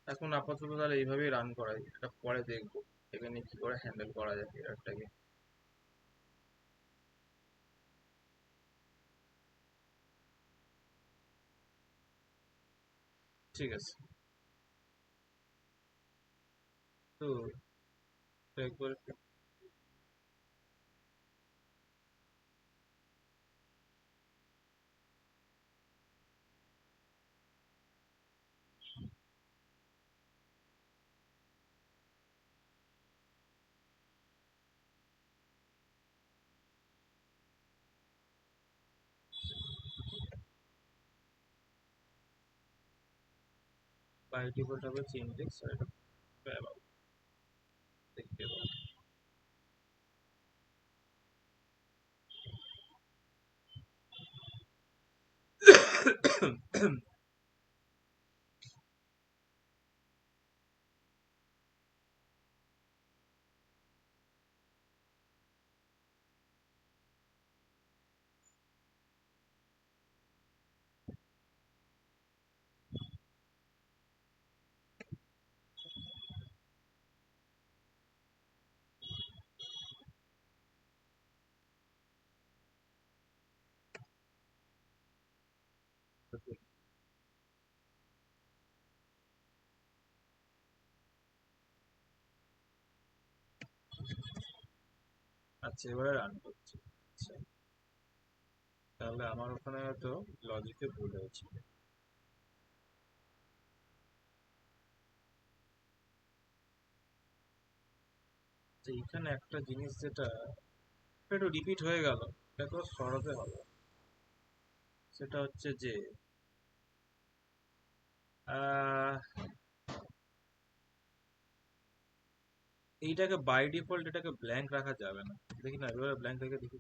এখন আপাতত তাহলে এইভাবেই রান করাই, এটা পরে দেখবো এখানে কি করে হ্যান্ডেল করা যায় এররটাকে। ঠিক আছে, তো একবার বাই ডিফল্ট হবে ইনডেক্স, আর এটা about দেখতে পাবো। আচ্ছা, এবারে রান করছি। আচ্ছা, তাহলে আমার ওখানে হয়তো লজিকে ভুল হয়েছে। তো এইখানে একটা জিনিস যেটা একটু রিপিট হয়ে গেল, এটাকেও সরাতে হবে। সেটা হচ্ছে যে আহ, এইটাকে বাই ডিফল্ট এটাকে ব্ল্যাঙ্ক রাখা যাবে না। দেখি না, এবারে ব্ল্যাঙ্ক রেখে দেখি।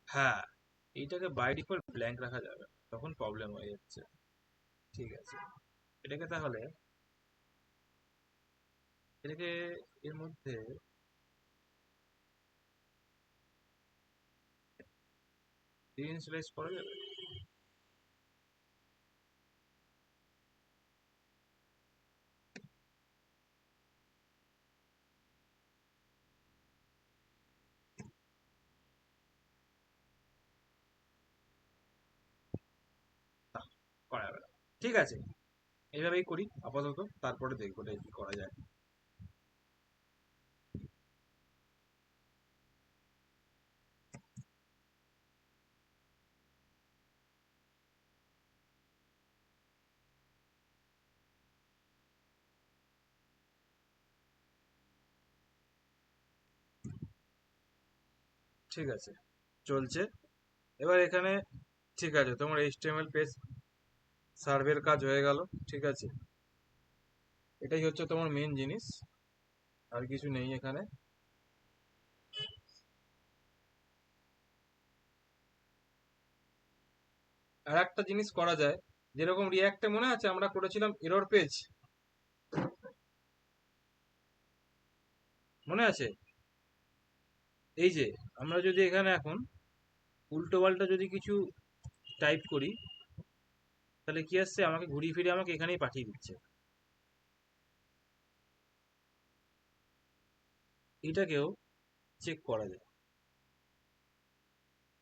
হ্যাঁ, এইটাকে বাই ডিফল্ট ব্ল্যাঙ্ক রাখা যাবে না, তখন প্রবলেম হয়ে যাচ্ছে। ঠিক আছে, এটাকে তাহলে এটাকে এর মধ্যে রিইনিশিয়ালাইজ করা যাবে। না, করা যাবে না। ঠিক আছে, এইভাবেই করি আপাতত, তারপরে দেখবো এটা কি করা যায়। ঠিক আছে, চলছে। এবার এখানে ঠিক আছে, তোমার এইচটিএমএল পেজ সার্ভের কাজ হয়ে গেল। ঠিক আছে, এটাই হচ্ছে তোমার মেন জিনিস, আর কিছু নেই এখানে। আর একটা জিনিস করা যায়, যেরকম রিয়াক্টে মনে আছে আমরা করেছিলাম এরর পেজ, মনে আছে? এই যে আমরা যদি এখানে এখন উল্টো পাল্টা যদি কিছু টাইপ করি, তাহলে কি আসছে, আমাকে ঘুরিয়ে ফিরে আমাকে এখানেই পাঠিয়ে দিচ্ছে। এটাকেও চেক করা যায়।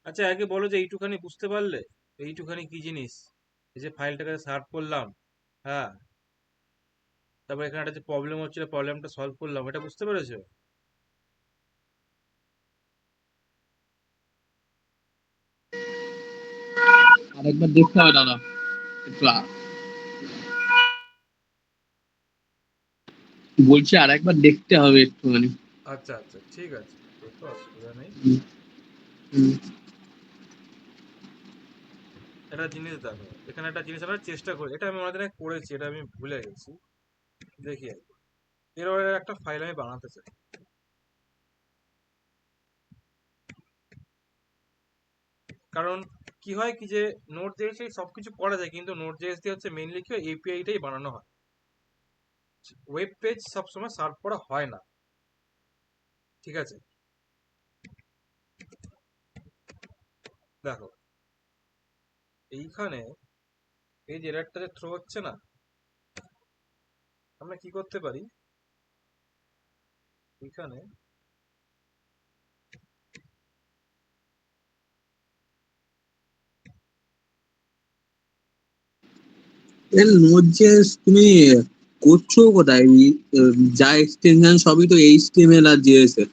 আচ্ছা, আগে বলো যে এইটুখানি বুঝতে পারলে এইটুখানি কি জিনিস? এই যে ফাইলটাকে সার্ভ করলাম, হ্যাঁ, তারপর এখানে একটা যে প্রবলেম হচ্ছিল, প্রবলেমটা সলভ করলাম, এটা বুঝতে পেরেছো? আরেকবার দেখতে হবে দাদা, একটু বলছি আরেকবার দেখতে হবে একটুখানি। আচ্ছা আচ্ছা, ঠিক আছে, দেখো, অসুবিধা নেই। হুম, হুম। একটা জিনিস দেখো, এখানে একটা জিনিস আমরা চেষ্টা করি, এটা আমি আমাদের করেছি, এটা আমি ভুলে গেছি। দেখি আর কি। এর একটা ফাইল আমি বানাতে চাই। কারণ কি হয় কি যে নোট জেএস সবকিছু করা যায়, কিন্তু নোট জেএস দিয়ে হচ্ছে মেইনলি কি এপিআইটাই বানানো হয়। ওয়েব পেজ সবসময় সার্ভ করা হয় না। ঠিক আছে, দেখো এইখানে এই যে এরারটা যে থ্রো হচ্ছে না, আমরা কি করতে পারি, এইখানে এর নোট.জেএস তুমি করছো কোথায়? যা এক্সটেনশন সবই তো এইচটিএমএল আর জেএস এর।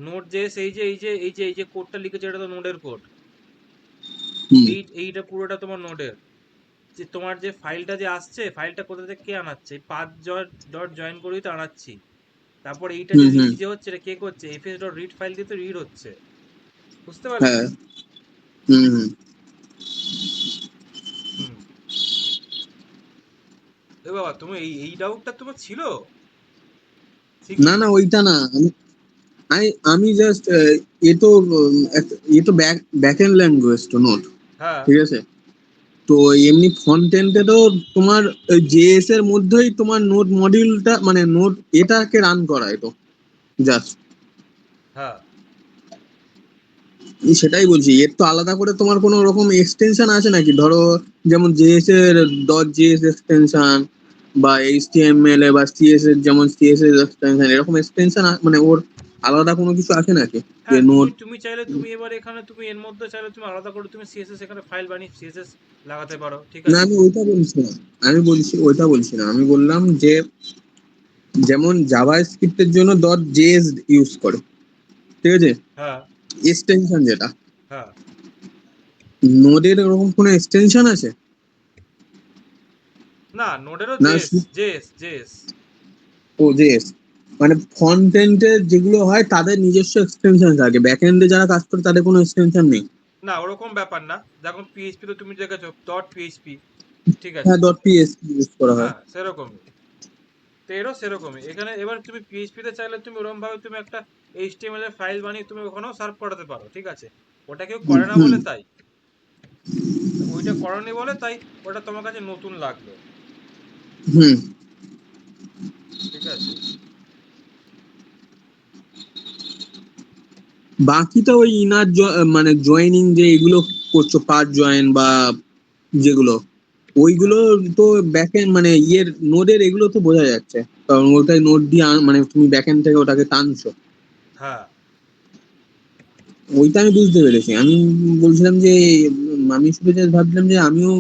নোট জেএস এই যে কোডটা লিখেছে, এটা তো নোডের কোড। হুম, এইটা পুরোটা তোমার নোডের। যে তোমার যে ফাইলটা যে আসছে, ফাইলটা কোথা থেকে কে আনাচ্ছে, পাথ ডট জয়েন করেই তো আনাচ্ছি। তারপর এইটা যে হুম, হুম, রিড যে হচ্ছে, এটা কে করছে, এফএস ডট রিড ফাইল দিয়ে তো রিড হচ্ছে। বুঝতে পারলে? হ্যাঁ, হুম, হুম। হুম। এ বাবা, তুমি এই ডাউটটা তোমার ছিল না, শিগগির? না, ওইটা না। আমি আমি জাস্ট এ তো এ তো ব্যাক এন্ড ল্যাঙ্গুয়েজ তো নোট, হ্যাঁ, ঠিক আছে? তো এমনি ফ্রন্ট এন্ডে তো তোমার জেএস এর মধ্যেই তোমার নোট মডিউলটা মানে নোট এটাকে রান করায় তো জাস্ট। হ্যাঁ, সেটাই বলছি, এর তো আলাদা করে তোমার কোনো রকম এক্সটেনশন আছে নাকি? ধরো যেমন জেএস এর ডট জেএস এক্সটেনশন, বা এইচটিএমএল এ বা সিএস এর যেমন সিএসএস এক্সটেনশন, এরকম এক্সটেনশন মানে ওর আলাদা কোনো কিছু আছে নাকি, যে হ্যাঁ, তুমি নোট? তুমি চাইলে তুমি এবার এখানে তুমি এর মধ্যে চাইলে তুমি আলাদা করে তুমি সিএসএস এখানে ফাইল বানিয়ে সিএসএস লাগাতে পারো, ঠিক না, আছে? আমি ওইটা বলছি না, আমি বললাম যে যেমন জাভা স্ক্রিপ্টের জন্য ডট জেএস ইউজ করে, ঠিক আছে, হ্যাঁ, এক্সটেনশন যেটা, হ্যাঁ। নোডের ওরকম কোনো এক্সটেনশন আছে? না, নোডেরও না জেএস জেএস জেএস। ও জেএস, মানে ফ্রন্ট এন্ডের যেগুলো হয় তাদের নিজস্ব এক্সটেনশন থাকে, ব্যাক এন্ডে যারা কাজ করে তাদের কোনো এক্সটেনশন নেই। না, ওরকম ব্যাপার না। দেখুন পিএইচপি তো তুমি দেখেছো ডট পিএইচপি, ঠিক হ্যাঁ, আছে? ডট পিএসপি ইউজ করা হয়। হ্যাঁ, সেরকমই। তো এরও সেরকমই। এখানে এবার তুমি পিএইচপি তে চাইলে তুমি ওরকম ভাবে তুমি একটা এইচটিএমএল এর ফাইল বানিয়ে তুমি ওখানেও সার্ভ করাতে পারো, ঠিক আছে? ওটা কেউ হুম করে না হুম বলে তাই। তো ওইটা করনি বলে তাই ওটা তোমার কাছে নতুন লাগলো, হুম। ঠিক আছে? বাকি তো ওই ইনার মানে জয়েনিং যে এগুলো করছো, পার্ট জয়েন বা যেগুলো, ওইগুলো হ্যাঁ, তো ব্যাকএন্ড মানে ইয়ের নোডের, এগুলো তো বোঝা যাচ্ছে, কারণ ওটাই নোড দিয়ে মানে তুমি ব্যাকএন্ড থেকে ওটাকে টানছো। হ্যাঁ। ওইটা আমি বুঝতে পেরেছি। আমি বলছিলাম যে আমি শুধু just ভাবছিলাম যে আমিও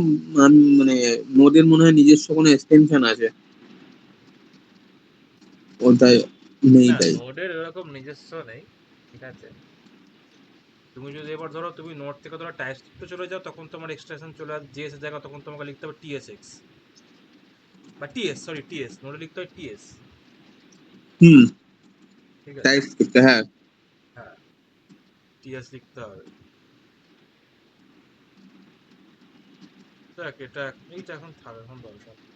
মানে নোডের মনে হয় নিজস্ব কোনো এক্সটেনশন আছে, ওটাই নেই না, তাই। নোডের এরকম নিজস্ব নেই, ঠিক আছে? তুমি যদি এবার ধরো তুমি নোড থেকে ধরো টাইপস্ক্রিপ্টে চলে যাও তখন তোমার এক্সটেনশন চলে আসে জেএস এর জায়গা, তখন তোমাকে লিখতে হবে টিএসএক্স বা টিএস, সরি টিএস, নোডে লিখতে হয় টিএস, হুম। ঠিক আছে? টাইপস্ক্রিপ্ট, হ্যাঁ। হ্যাঁ, টিএস লিখতে হবে। দেখ এটা এইটা এখন থাক, এখন দরকার নেই।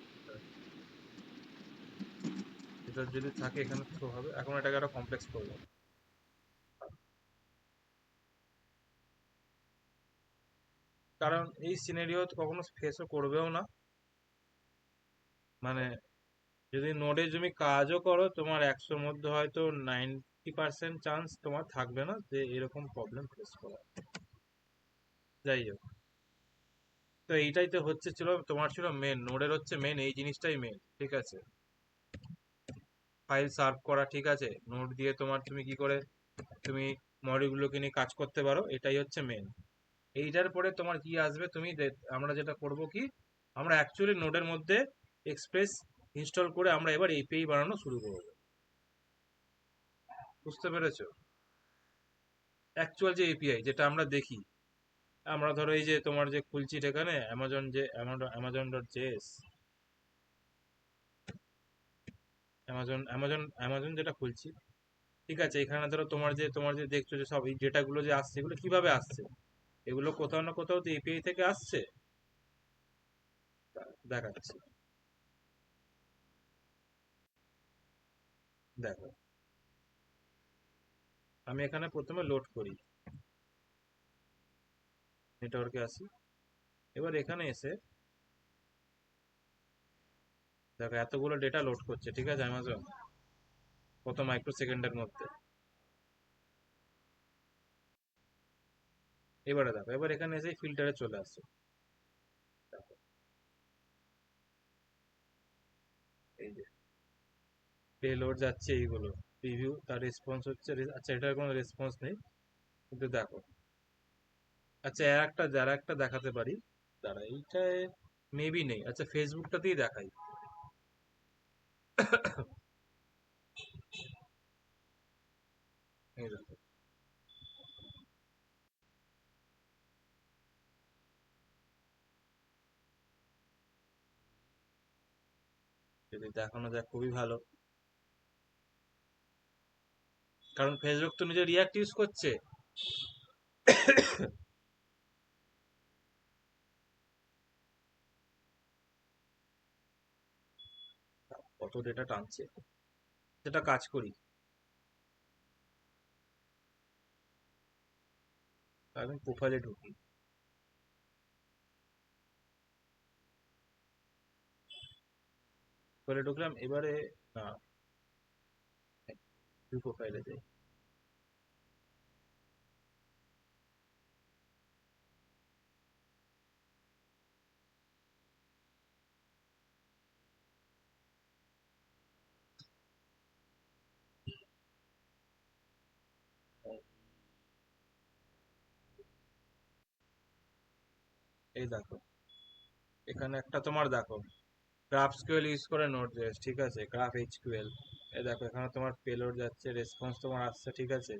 এটা যদি থাকে এখানে থ্রো হবে, এখন এটাকে আরো কমপ্লেক্স করবো। কারণ এই সিনারিও তো কখনো ফেসও করবেও না, মানে যদি নোডে তুমি কাজও করো তোমার 100-র মধ্যে হয়তো 90% চান্স তোমার থাকবে না যে এরকম প্রবলেম ফেস করা। যাই হোক, তো এইটাই তো হচ্ছে ছিল তোমার ছিল মেন, নোডের হচ্ছে মেন এই জিনিসটাই মেন, ঠিক আছে? ফাইল সার্ভ করা, ঠিক আছে? নোড দিয়ে তোমার তুমি কি করে তুমি মডিউলগুলোকে নিয়ে কাজ করতে পারো, এটাই হচ্ছে মেন। এইটার পরে তোমার কি আসবে তুমি আমরা যেটা করব কি, আমরা অ্যাকচুয়ালি নোডের মধ্যে এক্সপ্রেস ইনস্টল করে আমরা এবার এপিআই বানানো শুরু করব। বুঝতে পেরেছো? অ্যাকচুয়াল যে এপিআই যেটা আমরা দেখি, আমরা ধরো এই যে তোমার যে খুলছি এখানে অ্যামাজন, যে অ্যামাজন ডট জেএস, অ্যামাজন যেটা খুলছি, ঠিক আছে? এখানে ধরো তোমার যে দেখছো যে সব এই ডেটাগুলো যে আসছে এগুলো কিভাবে আসছে, এগুলো কোথাও না কোথাও তো এপিআই থেকে আসছে। দেখাচ্ছি, দেখো। আমি এখানে প্রথমে লোড করি, নেটওয়ার্কে আসি, এবার এখানে এসে দেখো এতগুলো ডেটা লোড করছে, ঠিক আছে? অ্যামাজন কত মাইক্রো সেকেন্ডের মধ্যে। এবারে দেখো, এবার এখানে এসে ফিল্টারে চলে আসছে, দেখো এই যে পেলোড যাচ্ছে এইগুলো, প্রিভিউ, তার রেসপন্স হচ্ছে, আচ্ছা এটার কোনো রেসপন্স নেই, কিন্তু দেখো, আচ্ছা যারা একটা দেখাতে পারি, দাঁড়া এইটায় মেবি নেই, আচ্ছা ফেসবুকটাতেই দেখাই। এই দেখো, যদি দেখানো যায় খুবই ভালো, কারণ ফেসবুক তো নিজে রিয়াক্ট ইউজ করছে। কত ডেটা টানছে, যেটা কাজ করি, আমি প্রোফাইলে ঢুকি, প্রোফাইলে ঢুকলাম, এবারে না, প্রোফাইলে যাই, এই দেখো, এখানে একটা তোমার দেখো গ্রাফ স্কুয়েল ইউজ করে নোড জেস, ঠিক আছে, গ্রাফ এইচকিউএল। এই দেখো এখানে তোমার পেলোড যাচ্ছে, রেসপন্স তোমার আসছে, ঠিক আছে।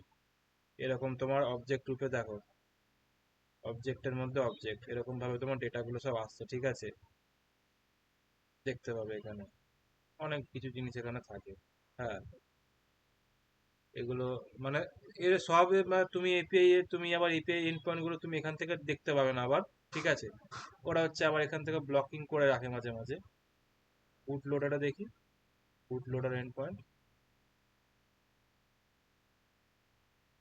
এরকম তোমার অবজেক্ট রূপে দেখো, অবজেক্টের মধ্যে অবজেক্ট, এরকম ভাবে তোমার ডেটাগুলো সব আসছে, ঠিক আছে। দেখতে পাবে এখানে অনেক কিছু জিনিস এখানে থাকে। হ্যাঁ, এগুলো মানে এর সব মানে তুমি এপিআই এর তুমি আবার এপিআই এন্ড পয়েন্ট গুলো তুমি এখান থেকে দেখতে পাবে না আবার, ঠিক আছে। ওরা হচ্ছে আবার এখান থেকে ব্লকিং করে রাখে মাঝে মাঝে। বুট লোডারটা দেখি, বুট লোডার এন্ড পয়েন্ট,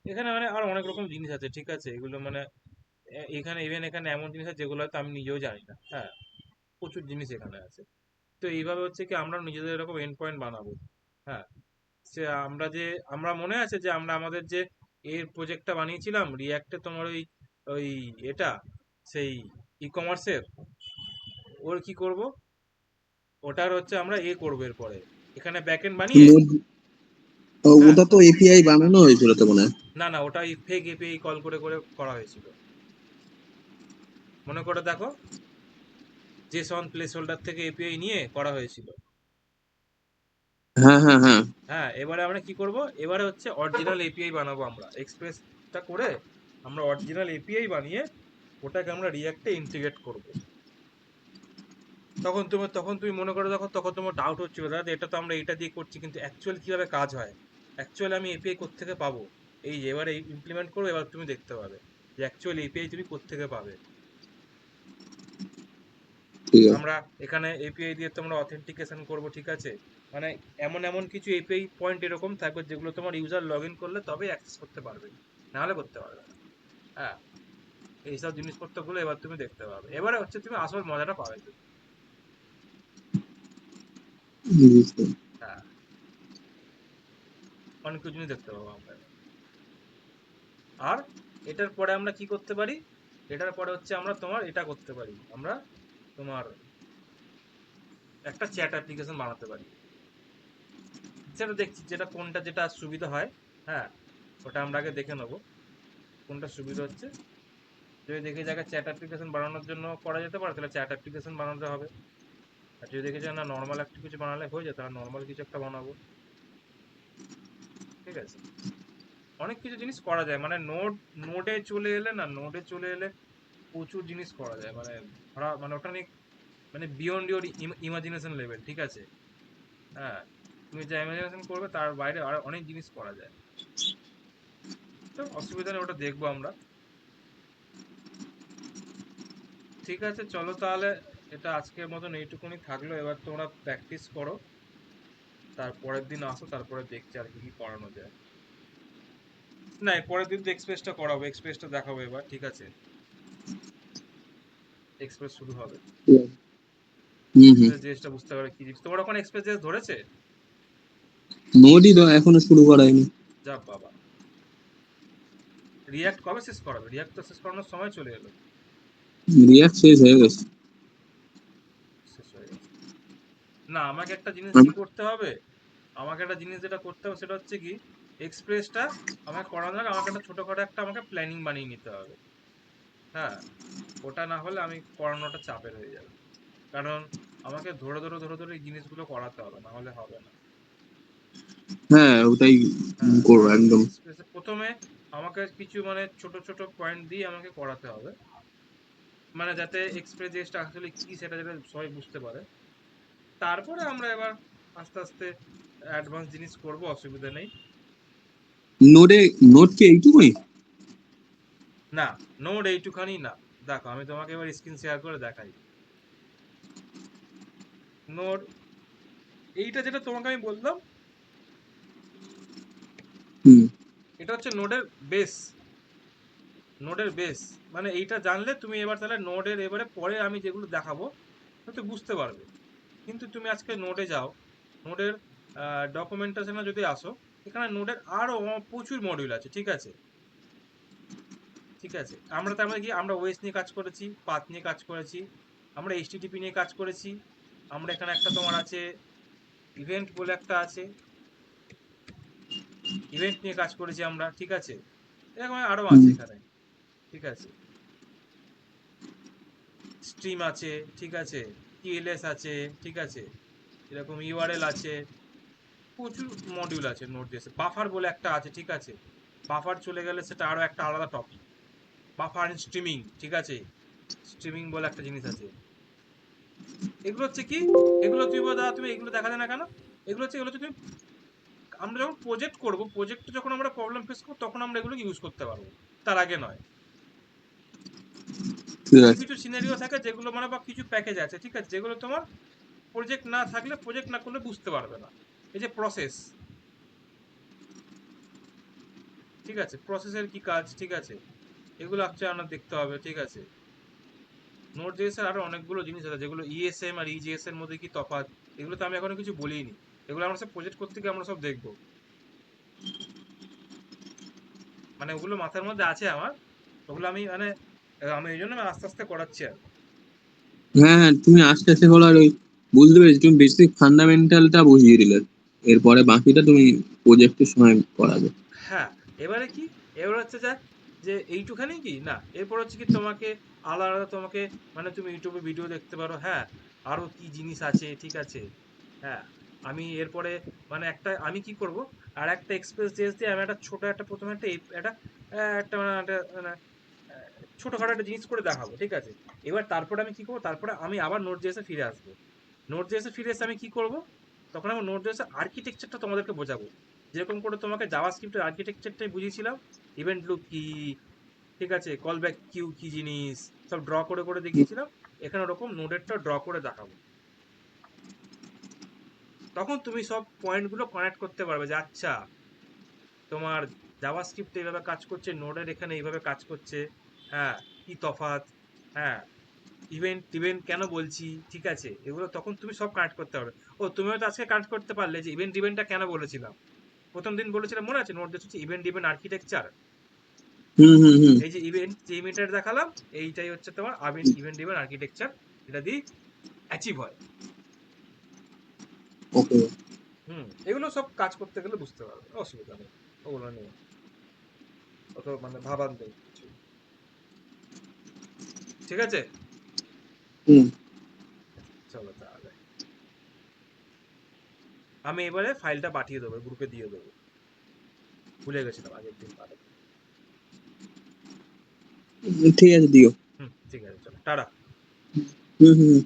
এখানে মানে আর অনেক রকম জিনিস আছে, ঠিক আছে। এগুলো মানে এখানে ইভেন এখানে এমন জিনিস আছে যেগুলো হয়তো আমি নিজেও জানি না। হ্যাঁ, প্রচুর জিনিস এখানে আছে। তো এইভাবে হচ্ছে কি আমরা নিজেদের এরকম এন্ড পয়েন্ট বানাবো। হ্যাঁ, সে আমরা যে আমরা মনে আছে যে আমরা আমাদের যে এর প্রজেক্টটা বানিয়েছিলাম রিয়াক্টে তোমার ওই ওই এটা সেই ই কমার্সের, ওর কি করব, ওটার হচ্ছে আমরা করবো এরপরে এখানে ব্যাকএন্ড বানিয়ে। নোড হ্যাঁ, ওটা তো এপিআই বানানো হয়েছিল তো মনে হয়। না না, ওটা ফেক এপিআই কল করে করে করা হয়েছিল। মনে করে দেখো, জেসন প্লেস হোল্ডার থেকে এপিআই নিয়ে করা হয়েছিল। হ্যাঁ হ্যাঁ হ্যাঁ। হ্যাঁ, এবারে আমরা কি করব, এবারে হচ্ছে অরিজিনাল এপিআই বানাবো আমরা এক্সপ্রেসটা করে। আমরা অরিজিনাল এপিআই বানিয়ে ওটাকে আমরা রিয়াক্টে ইন্টিগ্রেট করব। তখন তুমি মনে করো, তখন তোমার ডাউট হচ্ছিল, দাদা এটা তো আমরা এটা দিয়ে করছি, কিন্তু অ্যাকচুয়ালি কিভাবে কাজ হয়, অ্যাকচুয়ালি আমি এপিআই কোত্থেকে পাবো। এই যে এবারে ইমপ্লিমেন্ট করবো, এবার তুমি দেখতে পাবে যে অ্যাকচুয়ালি এপিআই তুমি কোত্থেকে পাবে। ঠিক আছে। আমরা এখানে এপিআই দিয়ে তোমরা অথেন্টিকেশন করব, ঠিক আছে। মানে এমন এমন কিছু এপিআই পয়েন্ট এরকম থাকবে যেগুলো তোমার ইউজার লগ ইন করলে তবেই অ্যাক্সেস করতে পারবে, নাহলে করতে পারবে না। হ্যাঁ, এইসব জিনিসপত্রগুলো এবার তুমি দেখতে পাবে, এবারে হচ্ছে তুমি আসল মজাটা পাবে তুমি। বুঝতে হ্যাঁ, অনেক কিছু জিনিস দেখতে পাবো আমরা। আর এটার পরে আমরা কি করতে পারি, এটার পরে হচ্ছে আমরা তোমার এটা করতে পারি, আমরা তোমার একটা চ্যাট অ্যাপ্লিকেশন বানাতে পারি। সেটা দেখছি যেটা কোনটা যেটা সুবিধা হয়। হ্যাঁ, ওটা আমরা আগে দেখে নেবো কোনটা সুবিধা হচ্ছে। যদি দেখি জায়গায় চ্যাট অ্যাপ্লিকেশন বানানোর জন্য করা যেতে পারে তাহলে চ্যাট অ্যাপ্লিকেশন বানাতে হবে। আর যদি দেখি যে না নর্মাল একটা কিছু বানালে হয়ে যায় তাহলে নর্মাল কিছু একটা বানাবো, ঠিক আছে। অনেক কিছু জিনিস করা যায় মানে নোডে চলে এলে না, নোডে চলে এলে প্রচুর জিনিস করা যায়, মানে ধরা মানে ওটা নিয়ে মানে বিয়ন্ড ইউর ইমাজিনেশন লেভেল, ঠিক আছে। হ্যাঁ, তুমি যা ইমাজিনেশন করবে তার বাইরে আরো অনেক জিনিস করা যায়। তো অসুবিধা নেই, ওটা দেখবো আমরা। ঠিক আছে, চলো তাহলে এটা আজকের মতন এইটুকুনি থাকলো। এবার তোমরা প্র্যাকটিস করো, তারপরের দিন আসো, তারপরে দেখছি আর কি কি করানো যায়। না, পরের দিন তো এক্সপ্রেসটা করাবো, এক্সপ্রেসটা দেখাবো এবার, ঠিক আছে। এক্সপ্রেস শুরু হবে, ঠিক আছে। হুম হুম। এক্সপ্রেস জিনিসটা বুঝতে পারবে কি জিনিস। তোমার ওখানে এক্সপ্রেস জিনিস ধরেছে? নোডই তো এখনো শুরু করা হয়নি। যা বাবা, রিয়াক্ট কবে শেষ করাবে? রিয়াক্ট তো শেষ করানোর সময় চলে এলো। রিয়াক্ট শেষ হয়ে গেছে। শেষ হয়ে গেছে। না, আমাকে একটা জিনিস কি আমি- করতে হবে, আমাকে একটা জিনিস যেটা করতে হবে সেটা হচ্ছে কি, এক্সপ্রেসটা আমাকে করানোর আগে আমাকে একটা ছোটখাটো একটা আমাকে প্ল্যানিং বানিয়ে নিতে হবে। হ্যাঁ, ওটা না হলে আমি করানোটা চাপের হয়ে যাবে। কারণ আমাকে ধরে ধরে ধরে ধরে এই জিনিসগুলো করাতে হবে, না হলে হবে না। হ্যাঁ ওটাই হ্যাঁ, করবো কারণ একদম। এক্সপ্রেসে প্রথমে আমাকে কিছু মানে ছোট ছোট পয়েন্ট দিয়ে আমাকে করাতে হবে, মানে যাতে এক্সপ্রেস জিনিসটা আসলে কি সেটা যাতে সবাই বুঝতে পারে। তারপরে আমরা এবার আস্তে আস্তে অ্যাডভান্স জিনিস করব, অসুবিধা নেই। নোডে নোড কি এইটুকুই? না, নোড এইটুখানি না। দেখো আমি তোমাকে এবার স্ক্রিন শেয়ার করে দেখাই। নোড এইটা যেটা তোমাকে আমি বললাম, হুম এটা হচ্ছে নোডের বেস। নোডের বেস মানে এইটা জানলে তুমি এবার তাহলে নোডের এবারে পরে আমি যেগুলো দেখাবো হয়তো বুঝতে পারবে। কিন্তু তুমি আজকে নোডে যাও, নোডের ডকুমেন্টেশনে যদি আসো, এখানে নোডের আরো প্রচুর মডিউল আছে, ঠিক আছে। ঠিক আছে, আমরা তার মধ্যে কি আমরা ওএস নিয়ে কাজ করেছি, পাথ নিয়ে কাজ করেছি, আমরা এইচটিটিপি নিয়ে কাজ করেছি, আমরা এখানে একটা তোমার আছে ইভেন্ট বলে একটা আছে, ইভেন্ট নিয়ে কাজ করেছি আমরা, ঠিক আছে। এরকম আরো আছে হুম। এখানে, ঠিক আছে। স্ট্রিম আছে, ঠিক আছে, টিএলএস আছে, ঠিক আছে, এরকম ইউআরএল আছে, প্রচুর মডিউল আছে নোট জেএস। বাফার বলে একটা আছে, ঠিক আছে, বাফার চলে গেলে সেটা আরো একটা আলাদা টপিক। বাফার স্ট্রিমিং, ঠিক আছে, স্ট্রিমিং বলে একটা জিনিস আছে। এগুলো হচ্ছে কি, এগুলো তুই বল দাদা তুমি এগুলো দেখা যায় না কেন, এগুলো হচ্ছে তুমি, আমরা যখন প্রজেক্ট করবো, প্রজেক্টে যখন আমরা প্রবলেম ফেস করবো তখন আমরা এগুলো ইউজ করতে পারবো, তার আগে নয়। ঠিক কিছু আছে। কিছু সিনারিও থাকে যেগুলো মানে, বা কিছু প্যাকেজ আছে, ঠিক আছে, যেগুলো তোমার প্রজেক্ট না থাকলে, প্রজেক্ট না করলে বুঝতে পারবে না। এই যে প্রসেস, ঠিক আছে, প্রসেসের কি কাজ, ঠিক আছে, এগুলো হচ্ছে আপনার দেখতে হবে, ঠিক আছে। নোট জেএস এর আরো অনেকগুলো জিনিস আছে যেগুলো ইএসএম আর ইজিএস এর মধ্যে কি তফাৎ, এগুলো তো আমি এখনো কিছু বলিনি। এগুলো আমরা সব প্রজেক্ট করতে গিয়ে আমরা সব দেখবো, মানে ওগুলো মাথার মধ্যে আছে আমার, ওগুলো আমি মানে আমি এই জন্য আস্তে আস্তে করাচ্ছি আর কি। হ্যাঁ হ্যাঁ, তুমি আস্তে আস্তে বলো। আর ওই বুঝতে পেরেছি, তুমি বেসিক ফান্ডামেন্টালটা বুঝিয়ে দিলে, এরপরে বাকিটা তুমি প্রজেক্টের সময় করাবে। হ্যাঁ, এবারে কি, এবার হচ্ছে যাক যে এইটুখানি কি না, এরপর হচ্ছে কি তোমাকে আলাদা আলাদা তোমাকে, মানে তুমি ইউটিউবে ভিডিও দেখতে পারো, হ্যাঁ, আরো কি জিনিস আছে, ঠিক আছে, হ্যাঁ। আমি এরপরে মানে একটা আমি কি করব, আর একটা এক্সপ্রেস জেএস দিয়ে আমি একটা ছোট একটা প্রথমে একটা একটা একটা মানে একটা মানে ছোটখাটো একটা জিনিস করে দেখাবো, ঠিক আছে। এবার তারপরে আমি কি করবো, তারপরে আমি আবার নোট জেএসে ফিরে আসবো। নোট জেএসে ফিরে এসে আমি কি করব, তখন আমি নোট জেএসের আর্কিটেকচারটা তোমাদেরকে বোঝাবো, যেরকম করে তোমাকে জাভাস্ক্রিপ্টের আর্কিটেকচারটাই বুঝিয়েছিলাম, ইভেন্ট লুপ কি, ঠিক আছে, কল ব্যাক কিউ কি জিনিস, সব ড্র করে করে দেখিয়েছিলাম, এখানে ওরকম নোডেরটা ড্র করে দেখাবো। তখন তুমি সব পয়েন্টগুলো কানেক্ট করতে পারবে যে আচ্ছা, তোমার জাভাস্ক্রিপ্ট এইভাবে কাজ করছে, নোডের এখানে এইভাবে কাজ করছে, হ্যাঁ, কি তফাৎ, হ্যাঁ, ইভেন্ট ইভেন্ট কেন বলছি, ঠিক আছে, এগুলো তখন তুমি সব কানেক্ট করতে পারবে। ও তুমি হয়তো আজকে কানেক্ট করতে পারলে যে ইভেন্টটা কেন বলেছিলাম, প্রথম দিন বলেছিলাম মনে আছে, নোট হচ্ছে ইভেন্ট আর্কিটেকচার। হুম হুম হুম। এই যে ইভেন্টের দেখালাম, এইটাই হচ্ছে তোমার ইভেন্ট আর্কিটেকচার, এটা দিয়ে অ্যাচিভ হয়। ওকে। এগুলো সব কাজ করতে গেলে বুঝতে পারবে, অসুবিধা নেই, ওগুলো নিয়ে অত মানে ভাবার নেই কিছু, ঠিক আছে। হুম। চলো তাহলে আমি এবারে ফাইলটা পাঠিয়ে দেবো, গ্রুপে দিয়ে দেবো, ভুলে গেছিলাম আগের দিন পাঠাতে। ঠিক আছে, দিও। ঠিক আছে, চলো টাটা। হুম হুম হুম।